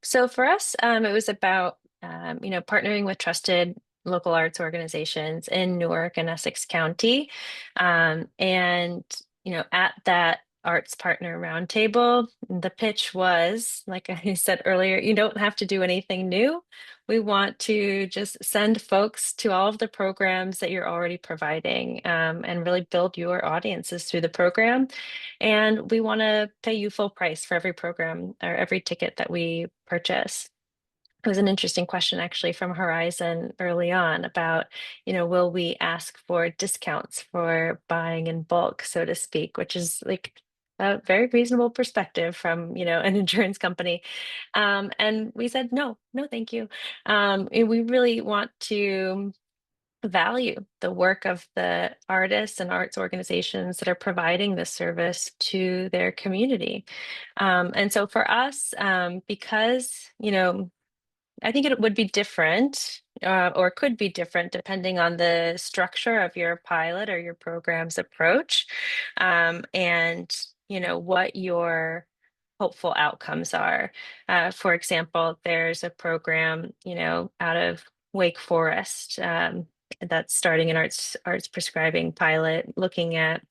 So for us, it was about, partnering with trusted local arts organizations in Newark and Essex County. And, at that arts partner roundtable, the pitch was, like I said earlier, you don't have to do anything new. We want to just send folks to all of the programs that you're already providing, and really build your audiences through the program. And we want to pay you full price for every program or every ticket that we purchase. It was an interesting question actually from Horizon early on about, will we ask for discounts for buying in bulk, so to speak, which is like a very reasonable perspective from, an insurance company. And we said, no, thank you. We really want to value the work of the artists and arts organizations that are providing this service to their community. And so for us, because, I think it would be different, or could be different depending on the structure of your pilot or your program's approach, and what your hopeful outcomes are. For example, there's a program, out of Wake Forest, that's starting an arts prescribing pilot, looking at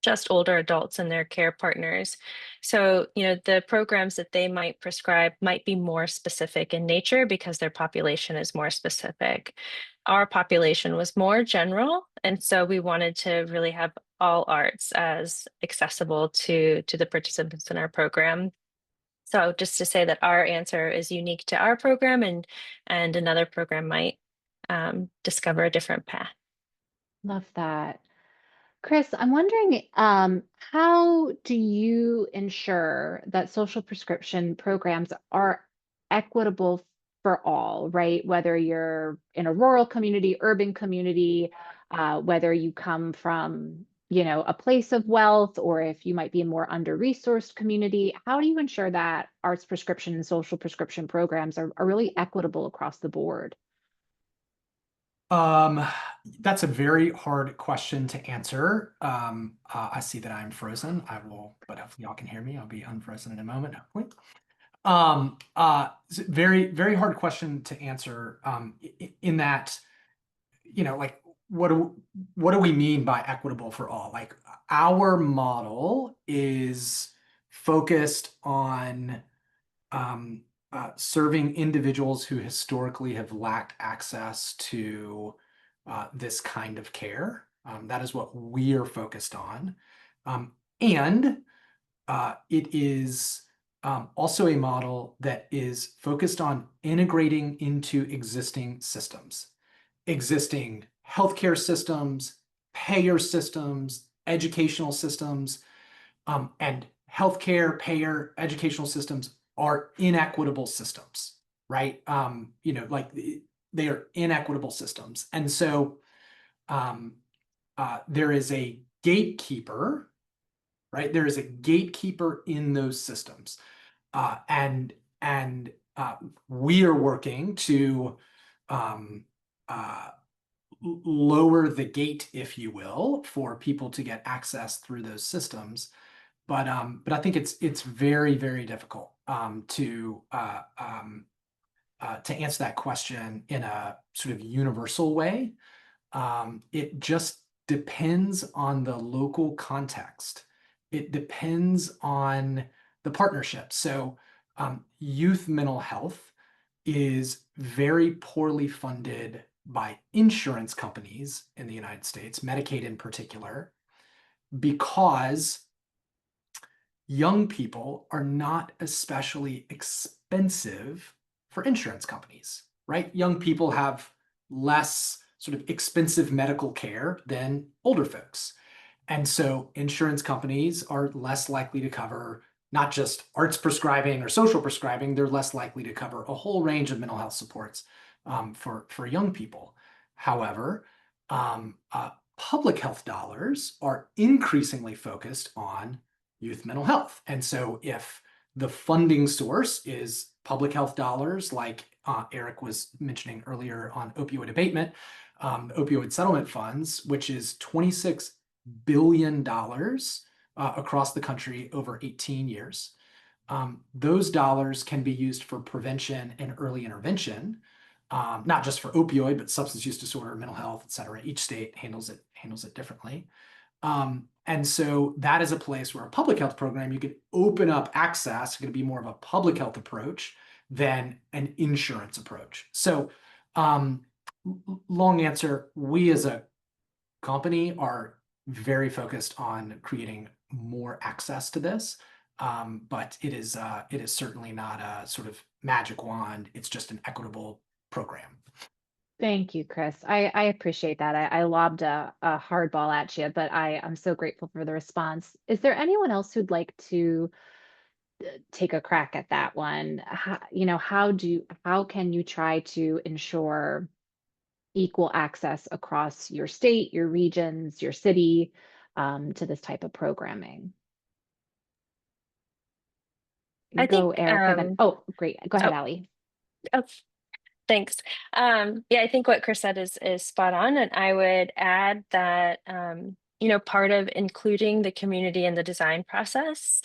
just older adults and their care partners. So, the programs that they might prescribe might be more specific in nature because their population is more specific. Our population was more general, and so we wanted to really have all arts as accessible to the participants in our program. So just to say that our answer is unique to our program, and another program might discover a different path. Love that. Chris, I'm wondering, how do you ensure that social prescription programs are equitable for all, right? Whether you're in a rural community, urban community, whether you come from, a place of wealth, or if you might be a more under-resourced community, how do you ensure that arts prescription and social prescription programs are really equitable across the board? That's a very hard question to answer. I see that I'm frozen. But hopefully y'all can hear me. I'll be unfrozen in a moment, hopefully. Very, very hard question to answer, in that, like, what do we mean by equitable for all? Like, our model is focused on serving individuals who historically have lacked access to this kind of care. That is what we are focused on. And it is also a model that is focused on integrating into existing systems, existing healthcare systems, payer systems, educational systems, and healthcare, payer, educational systems are inequitable systems, right? Like they are inequitable systems. And so there is a gatekeeper, right? There is a gatekeeper in those systems. And we are working to lower the gate, if you will, for people to get access through those systems. But I think it's very, very difficult to answer that question in a sort of universal way. It just depends on the local context. It depends on the partnership. So youth mental health is very poorly funded by insurance companies in the United States, Medicaid in particular, because young people are not especially expensive for insurance companies, right? Young people have less sort of expensive medical care than older folks. And so insurance companies are less likely to cover not just arts prescribing or social prescribing, they're less likely to cover a whole range of mental health supports for young people. However, public health dollars are increasingly focused on youth mental health. And so if the funding source is public health dollars, like Eric was mentioning earlier on opioid abatement, opioid settlement funds, which is $26 billion across the country over 18 years. Those dollars can be used for prevention and early intervention, not just for opioid, but substance use disorder, mental health, et cetera. Each state handles it differently. And so that is a place where a public health program, you could open up access. It's going to be more of a public health approach than an insurance approach. So long answer, we as a company are very focused on creating more access to this. But it is certainly not a sort of magic wand. It's just an equitable program. Thank you, Chris. I appreciate that. I lobbed a hardball at you, but I'm so grateful for the response. Is there anyone else who'd like to take a crack at that one? How can you try to ensure equal access across your state, your regions, your city, to this type of programming. I Go, think, Eric, and then, oh, great. Go ahead, oh, Allie. oh, thanks. Yeah, I think what Chris said is spot on. And I would add that, part of including the community in the design process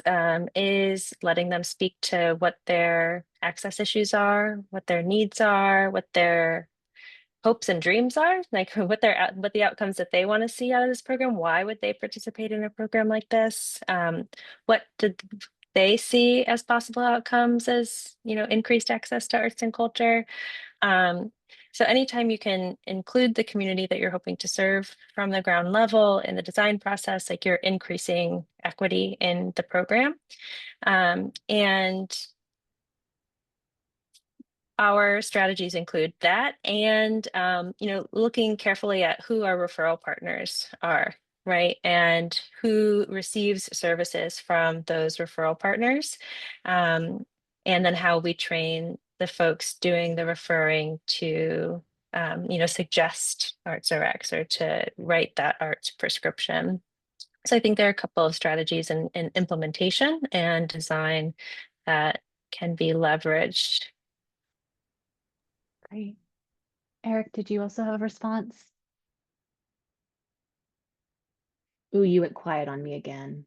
is letting them speak to what their access issues are, what their needs are, what their hopes and dreams are, like what the outcomes that they want to see out of this program. Why would they participate in a program like this? What did they see as possible outcomes as, increased access to arts and culture? So anytime you can include the community that you're hoping to serve from the ground level in the design process, like you're increasing equity in the program. And our strategies include that, and looking carefully at who our referral partners are, right? And who receives services from those referral partners. And then how we train the folks doing the referring to suggest arts RX or to write that arts prescription. So I think there are a couple of strategies in implementation and design that can be leveraged. Great. Eric, did you also have a response? Ooh, you went quiet on me again.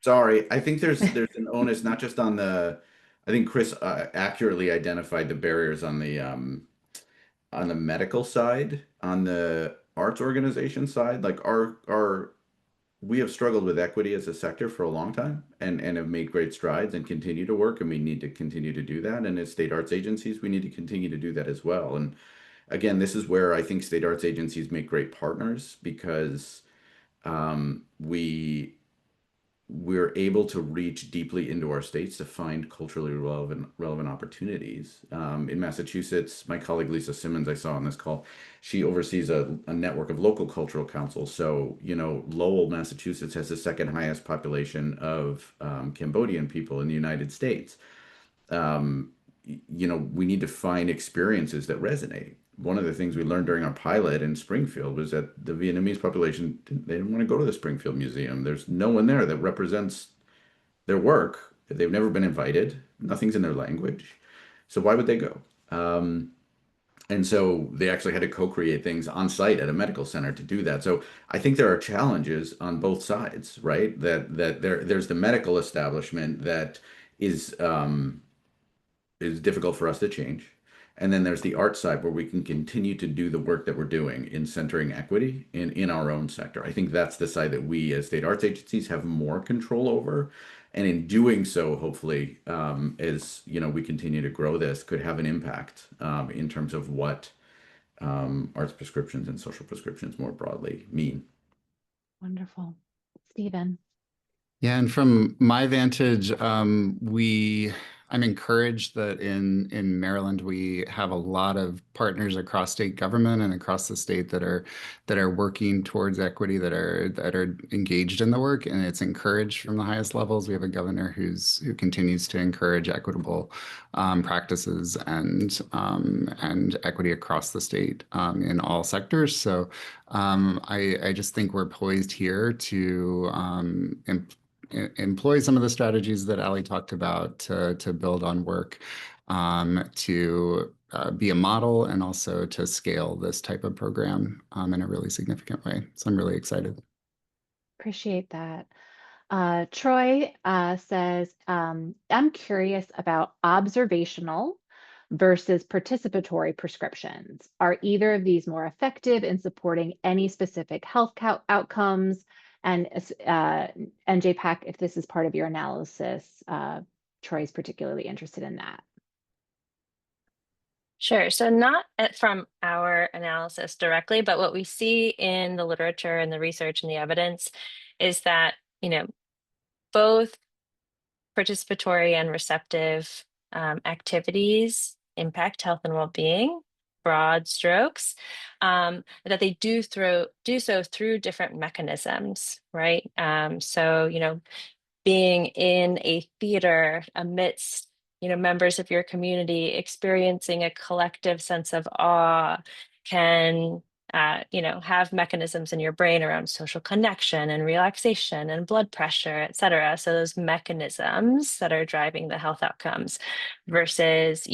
Sorry, I think there's an onus not just on the. I think Chris accurately identified the barriers on the medical side, on the arts organization side. Like our we have struggled with equity as a sector for a long time, and have made great strides and continue to work, and we need to continue to do that. And as state arts agencies, we need to continue to do that as well. And again, this is where I think state arts agencies make great partners, because we're able to reach deeply into our states to find culturally relevant opportunities. In Massachusetts, my colleague Lisa Simmons, I saw on this call, she oversees a network of local cultural councils. So, Lowell, Massachusetts has the second highest population of Cambodian people in the United States. We need to find experiences that resonate. One of the things we learned during our pilot in Springfield was that the Vietnamese population, they didn't want to go to the Springfield Museum. There's no one there that represents their work. They've never been invited. Nothing's in their language. So why would they go? And so they actually had to co-create things on site at a medical center to do that. So I think there are challenges on both sides, right? That there's the medical establishment that is difficult for us to change. And then there's the art side where we can continue to do the work that we're doing in centering equity in our own sector. I think that's the side that we as state arts agencies have more control over. And in doing so, hopefully, as we continue to grow this, could have an impact in terms of what arts prescriptions and social prescriptions more broadly mean. Wonderful. Stephen. Yeah, and from my vantage, I'm encouraged that in Maryland we have a lot of partners across state government and across the state that are working towards equity, that are engaged in the work, and it's encouraged from the highest levels. We have a governor who continues to encourage equitable practices and equity across the state in all sectors. So I just think we're poised here to employ some of the strategies that Ali talked about to build on work, to be a model, and also to scale this type of program in a really significant way. So I'm really excited. Appreciate that. Troy says, I'm curious about observational versus participatory prescriptions. Are either of these more effective in supporting any specific health outcomes? And NJPAC, if this is part of your analysis, Troy is particularly interested in that. Sure. So not from our analysis directly, but what we see in the literature and the research and the evidence is that, both participatory and receptive activities impact health and well-being, broad strokes, that they do so through different mechanisms, right? So, being in a theater amidst members of your community, experiencing a collective sense of awe can have mechanisms in your brain around social connection and relaxation and blood pressure, et cetera. So those mechanisms that are driving the health outcomes versus,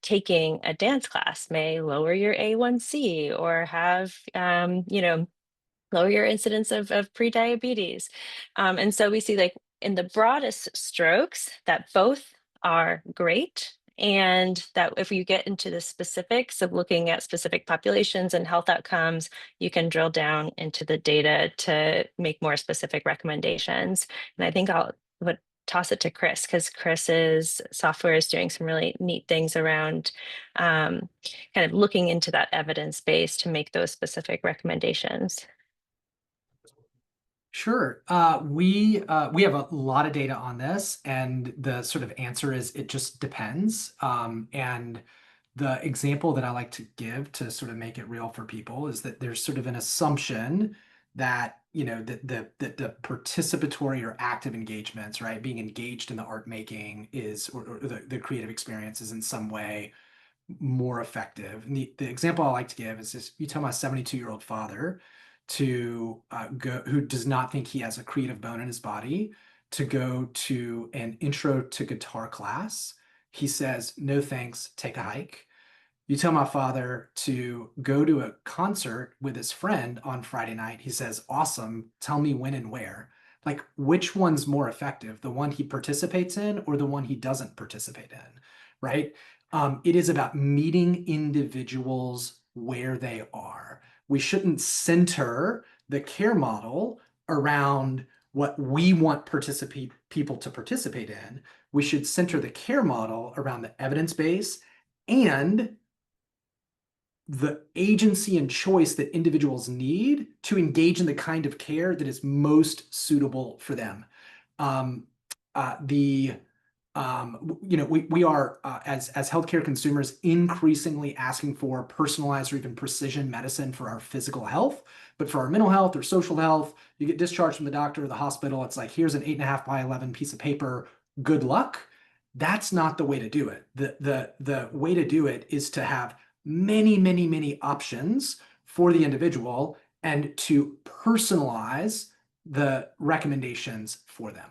taking a dance class may lower your A1C or have, lower your incidence of pre-diabetes. And so we see, like, in the broadest strokes, that both are great. And that if you get into the specifics of looking at specific populations and health outcomes, you can drill down into the data to make more specific recommendations. And I think I'll would toss it to Chris, because Chris's software is doing some really neat things around kind of looking into that evidence base to make those specific recommendations. Sure. We have a lot of data on this, and the sort of answer is it just depends. And the example that I like to give to sort of make it real for people is that there's sort of an assumption that that the participatory or active engagements, right, being engaged in the art making is or the creative experience is in some way more effective. And the example I like to give is this: you tell my 72-year-old father to go, who does not think he has a creative bone in his body, to go to an intro to guitar class. He says, no thanks, take a hike. You tell my father to go to a concert with his friend on Friday night. He says, awesome, tell me when and where. Like, which one's more effective? The one he participates in or the one he doesn't participate in, right? It is about meeting individuals where they are. We shouldn't center the care model around what we want people to participate in. We should center the care model around the evidence base and the agency and choice that individuals need to engage in the kind of care that is most suitable for them. We are as healthcare consumers increasingly asking for personalized or even precision medicine for our physical health, but for our mental health or social health, you get discharged from the doctor or the hospital. It's like, here's an 8.5 by 11 piece of paper. Good luck. That's not the way to do it. The way to do it is to have many options for the individual and to personalize the recommendations for them.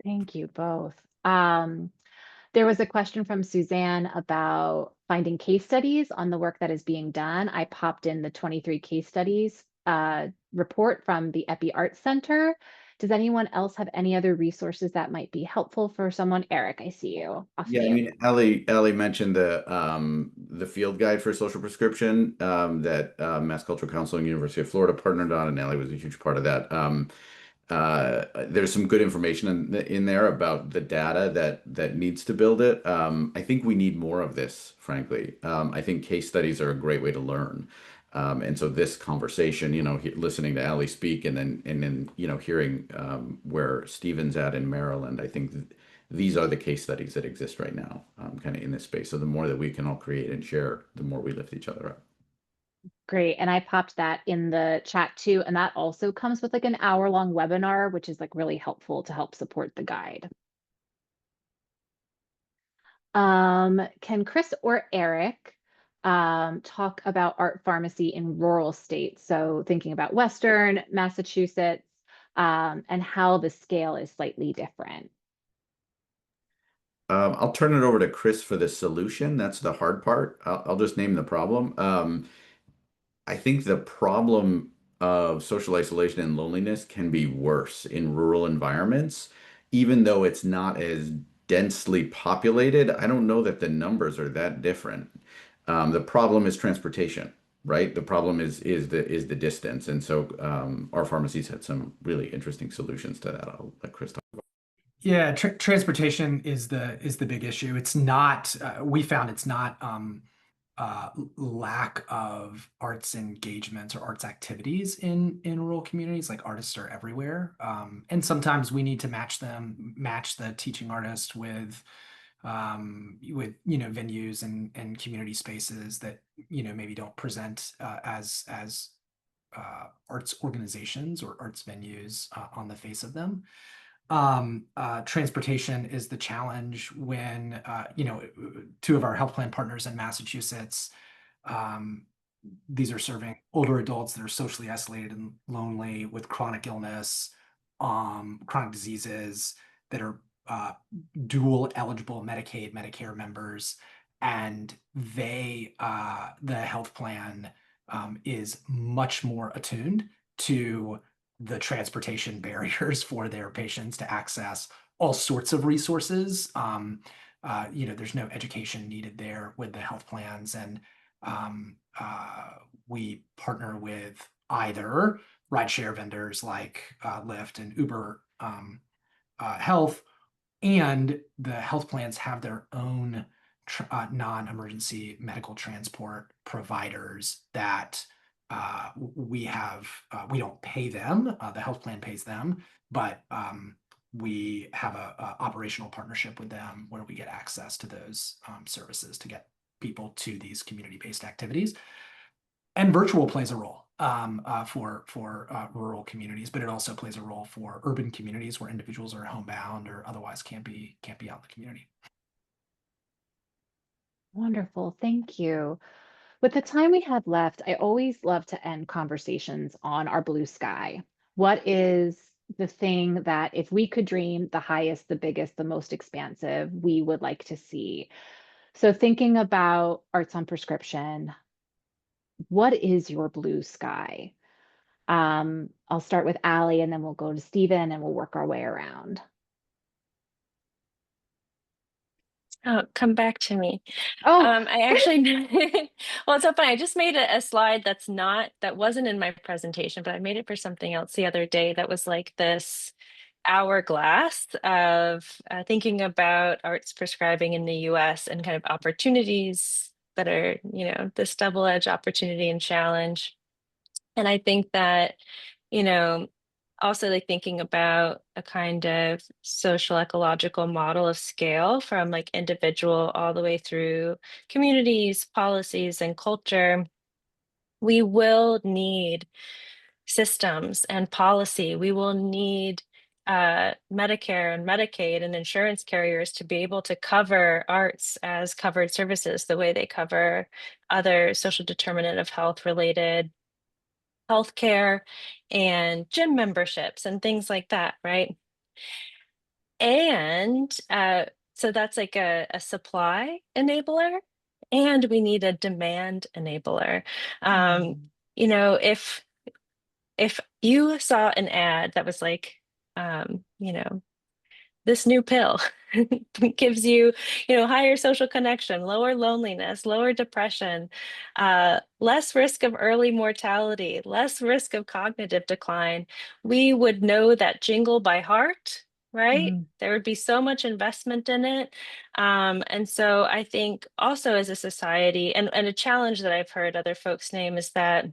Thank you both. There was a question from Suzanne about finding case studies on the work that is being done. I popped in the 23 case studies report from the Epi Arts Center. Does anyone else have any other resources that might be helpful for someone? Eric, I see you. Yeah, I mean, Ellie mentioned the field guide for social prescription that Mass Cultural Council and University of Florida partnered on, and Ellie was a huge part of that. There's some good information in there about the data that needs to build it. I think we need more of this, frankly. I think case studies are a great way to learn. And so this conversation, listening to Allie speak and then hearing where Stephen's at in Maryland, I think these are the case studies that exist right now, kind of in this space. So the more that we can all create and share, the more we lift each other up. Great. And I popped that in the chat too. And that also comes with like an hour-long webinar, which is like really helpful to help support the guide. Can Chris or Eric talk about art pharmacy in rural states? So thinking about Western Massachusetts and how the scale is slightly different. I'll turn it over to Chris for the solution. That's the hard part. I'll just name the problem. I think the problem of social isolation and loneliness can be worse in rural environments, even though it's not as densely populated. I don't know that the numbers are that different. The problem is transportation, right? The problem is the distance, and so our pharmacies had some really interesting solutions to that. I'll let Chris talk about. Yeah, transportation is the big issue. It's not. We found it's not lack of arts engagements or arts activities in rural communities. Like, artists are everywhere, and sometimes we need to match the teaching artist with venues and community spaces that maybe don't present as arts organizations or arts venues on the face of them. Transportation is the challenge when two of our health plan partners in Massachusetts These are serving older adults that are socially isolated and lonely with chronic illness, chronic diseases, that are dual eligible Medicaid, Medicare members, and the health plan is much more attuned to the transportation barriers for their patients to access all sorts of resources. There's no education needed there with the health plans, and we partner with either rideshare vendors like Lyft and Uber Health, and the health plans have their own non-emergency medical transport providers that we don't pay them. The health plan pays them, but we have a operational partnership with them where we get access to those services to get people to these community-based activities. And virtual plays a role for rural communities, but it also plays a role for urban communities where individuals are homebound or otherwise can't be out in the community. Wonderful. Thank you. With the time we have left, I always love to end conversations on our blue sky. What is the thing that if we could dream the highest, the biggest, the most expansive, we would like to see? So thinking about arts on prescription, what is your blue sky? I'll start with Allie and then we'll go to Stephen and we'll work our way around. Oh, come back to me. Oh, I actually, well, it's so funny. I just made a slide that wasn't in my presentation, but I made it for something else the other day that was like this hourglass of thinking about arts prescribing in the US and kind of opportunities that are, this double-edged opportunity and challenge. And I think that, also like thinking about a kind of social ecological model of scale from like individual all the way through communities, policies, and culture. We will need systems and policy. We will need Medicare and Medicaid and insurance carriers to be able to cover arts as covered services the way they cover other social determinant of health related healthcare and gym memberships and things like that, right? And so that's like a supply enabler, and we need a demand enabler. If you saw an ad that was like, this new pill gives you, higher social connection, lower loneliness, lower depression, less risk of early mortality, less risk of cognitive decline, we would know that jingle by heart, right? There would be so much investment in it. And so I think also as a society, and a challenge that I've heard other folks name is that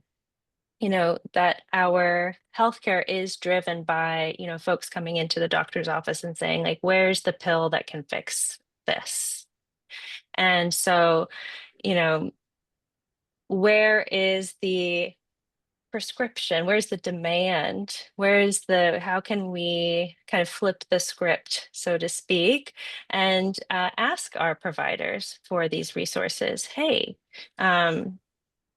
that our healthcare is driven by, folks coming into the doctor's office and saying, like, where's the pill that can fix this? And so, where is the prescription? Where's the demand? How can we kind of flip the script, so to speak, and ask our providers for these resources? Hey,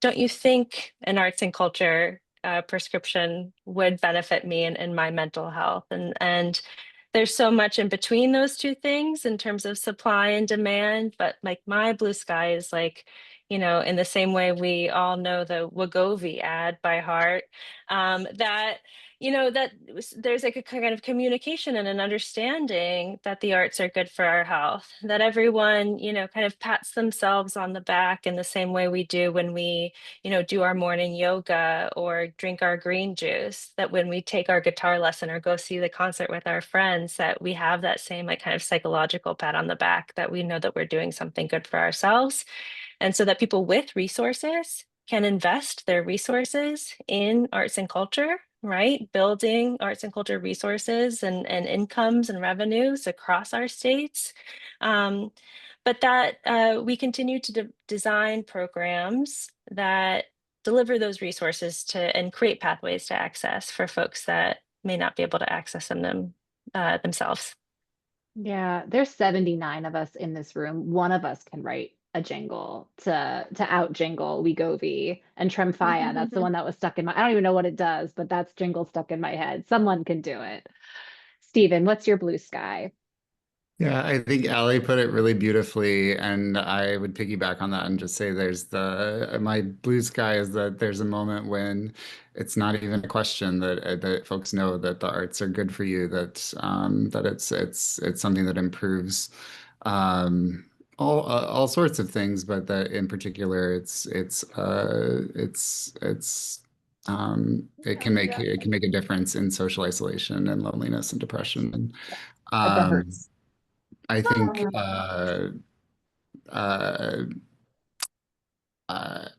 don't you think an arts and culture prescription would benefit me in my mental health? And there's so much in between those two things in terms of supply and demand, but like my blue sky is like, in the same way we all know the Wegovy ad by heart, that there's like a kind of communication and an understanding that the arts are good for our health, that everyone, kind of pats themselves on the back in the same way we do when we, do our morning yoga or drink our green juice, that when we take our guitar lesson or go see the concert with our friends, that we have that same like kind of psychological pat on the back, that we know that we're doing something good for ourselves. And so that people with resources can invest their resources in arts and culture, right? Building arts and culture resources and incomes and revenues across our states. But that we continue to design programs that deliver those resources and create pathways to access for folks that may not be able to access them themselves. yeah, there's 79 of us in this room. One of us can write a jingle to out jingle Wegovy and Tremfya. That's the one that was stuck in my, I don't even know what it does, but that's jingle stuck in my head. Someone can do it. Stephen, what's your blue sky? Yeah, I think Ali put it really beautifully, and I would piggyback on that and just say there's my blue sky is that there's a moment when it's not even a question that folks know that the arts are good for you, that it's something that improves um, all sorts of things, but that in particular it can make a difference in social isolation and loneliness and depression and At the um, Hertz. I think uh,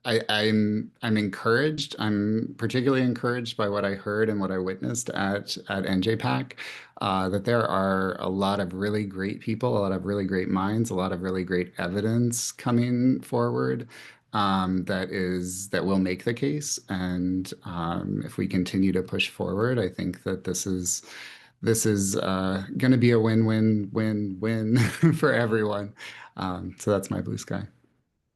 I'm encouraged. I'm particularly encouraged by what I heard and what I witnessed at NJPAC, that there are a lot of really great people, a lot of really great minds, a lot of really great evidence coming forward, that will make the case. And if we continue to push forward, I think that this is going to be a win-win-win-win for everyone. So that's my blue sky.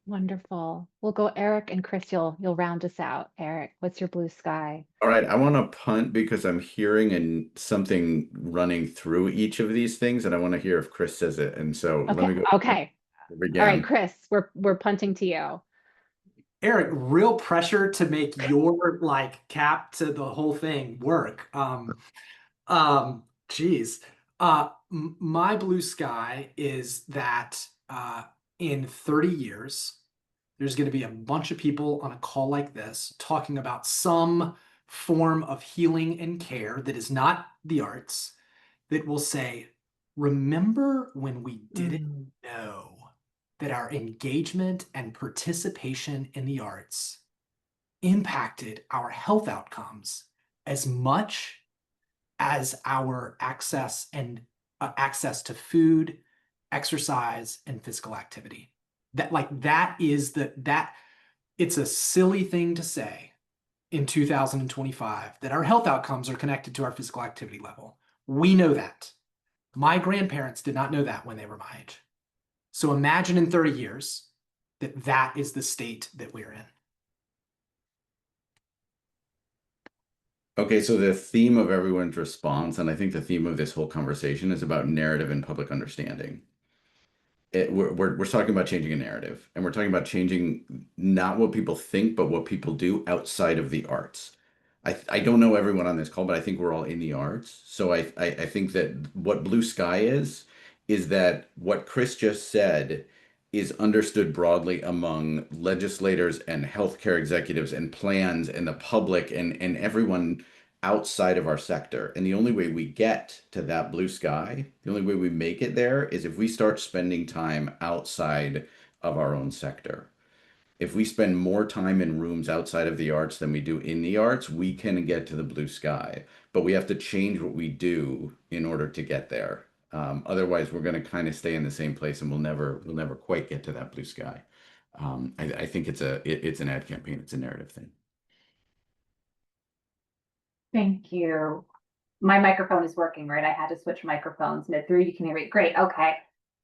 Wonderful. We'll go Eric and Chris, you'll round us out. Eric, what's your blue sky? All right, I want to punt because I'm hearing something running through each of these things, and I want to hear if Chris says it. And so let Okay. me go Okay. again. All right, Chris, we're punting to you. Eric, real pressure to make your like cap to the whole thing work. Geez. My blue sky is that in 30 years, there's going to be a bunch of people on a call like this talking about some form of healing and care that is not the arts, that will say, remember when we didn't know that our engagement and participation in the arts impacted our health outcomes as much as our access to food, exercise, and physical activity. It's a silly thing to say in 2025 that our health outcomes are connected to our physical activity level. We know that. My grandparents did not know that when they were my age. So imagine in 30 years that is the state that we're in. Okay, so the theme of everyone's response, and I think the theme of this whole conversation is about narrative and public understanding. We're talking about changing a narrative, and we're talking about changing not what people think, but what people do outside of the arts. I don't know everyone on this call, but I think we're all in the arts. So I think that what blue sky is that what Chris just said is understood broadly among legislators and healthcare executives and plans and the public and everyone outside of our sector. And the only way we get to that blue sky, the only way we make it there is if we start spending time outside of our own sector. If we spend more time in rooms outside of the arts than we do in the arts, we can get to the blue sky. But we have to change what we do in order to get there. Otherwise, we're going to kind of stay in the same place, and we'll never quite get to that blue sky. I think it's an ad campaign. It's a narrative thing. Thank you. My microphone is working, right? I had to switch microphones mid-3. You can hear me. Great. Okay.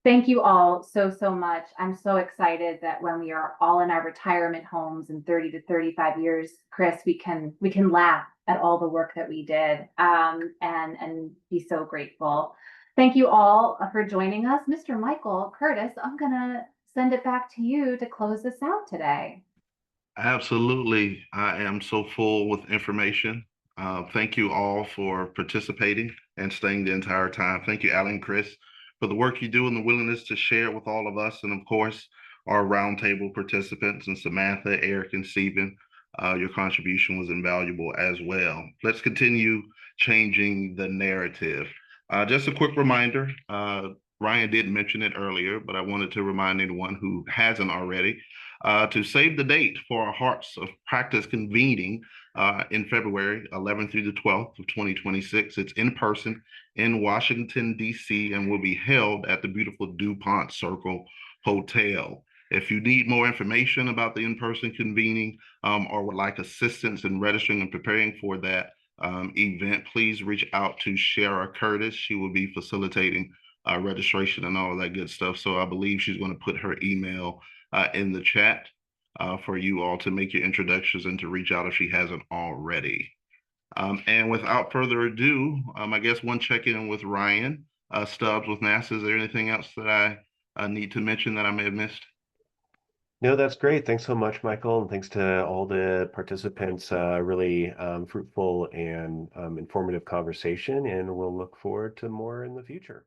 Thank you all so much. I'm so excited that when we are all in our retirement homes in 30 to 35 years, Chris, we can laugh at all the work that we did and be so grateful. Thank you all for joining us. Mr. Michael Curtis, I'm going to send it back to you to close this out today. Absolutely. I am so full with information. Thank you all for participating and staying the entire time. Thank you, Alan and Chris, for the work you do and the willingness to share with all of us. And of course, our roundtable participants and Samantha, Eric, and Stephen, your contribution was invaluable as well. Let's continue changing the narrative. Just a quick reminder, Ryan did mention it earlier, but I wanted to remind anyone who hasn't already to save the date for our Hearts of Practice convening in February 11th through the 12th of 2026. It's in person in Washington, D.C., and will be held at the beautiful DuPont Circle Hotel. If you need more information about the in-person convening or would like assistance in registering and preparing for that event, please reach out to Shara Curtis. She will be facilitating registration and all of that good stuff. So I believe she's going to put her email in the chat for you all to make your introductions and to reach out if she hasn't already. And without further ado, I guess one check-in with Ryan Stubbs with NASA. Is there anything else that I need to mention that I may have missed? No, that's great. Thanks so much, Michael, and thanks to all the participants. Really fruitful and informative conversation, and we'll look forward to more in the future.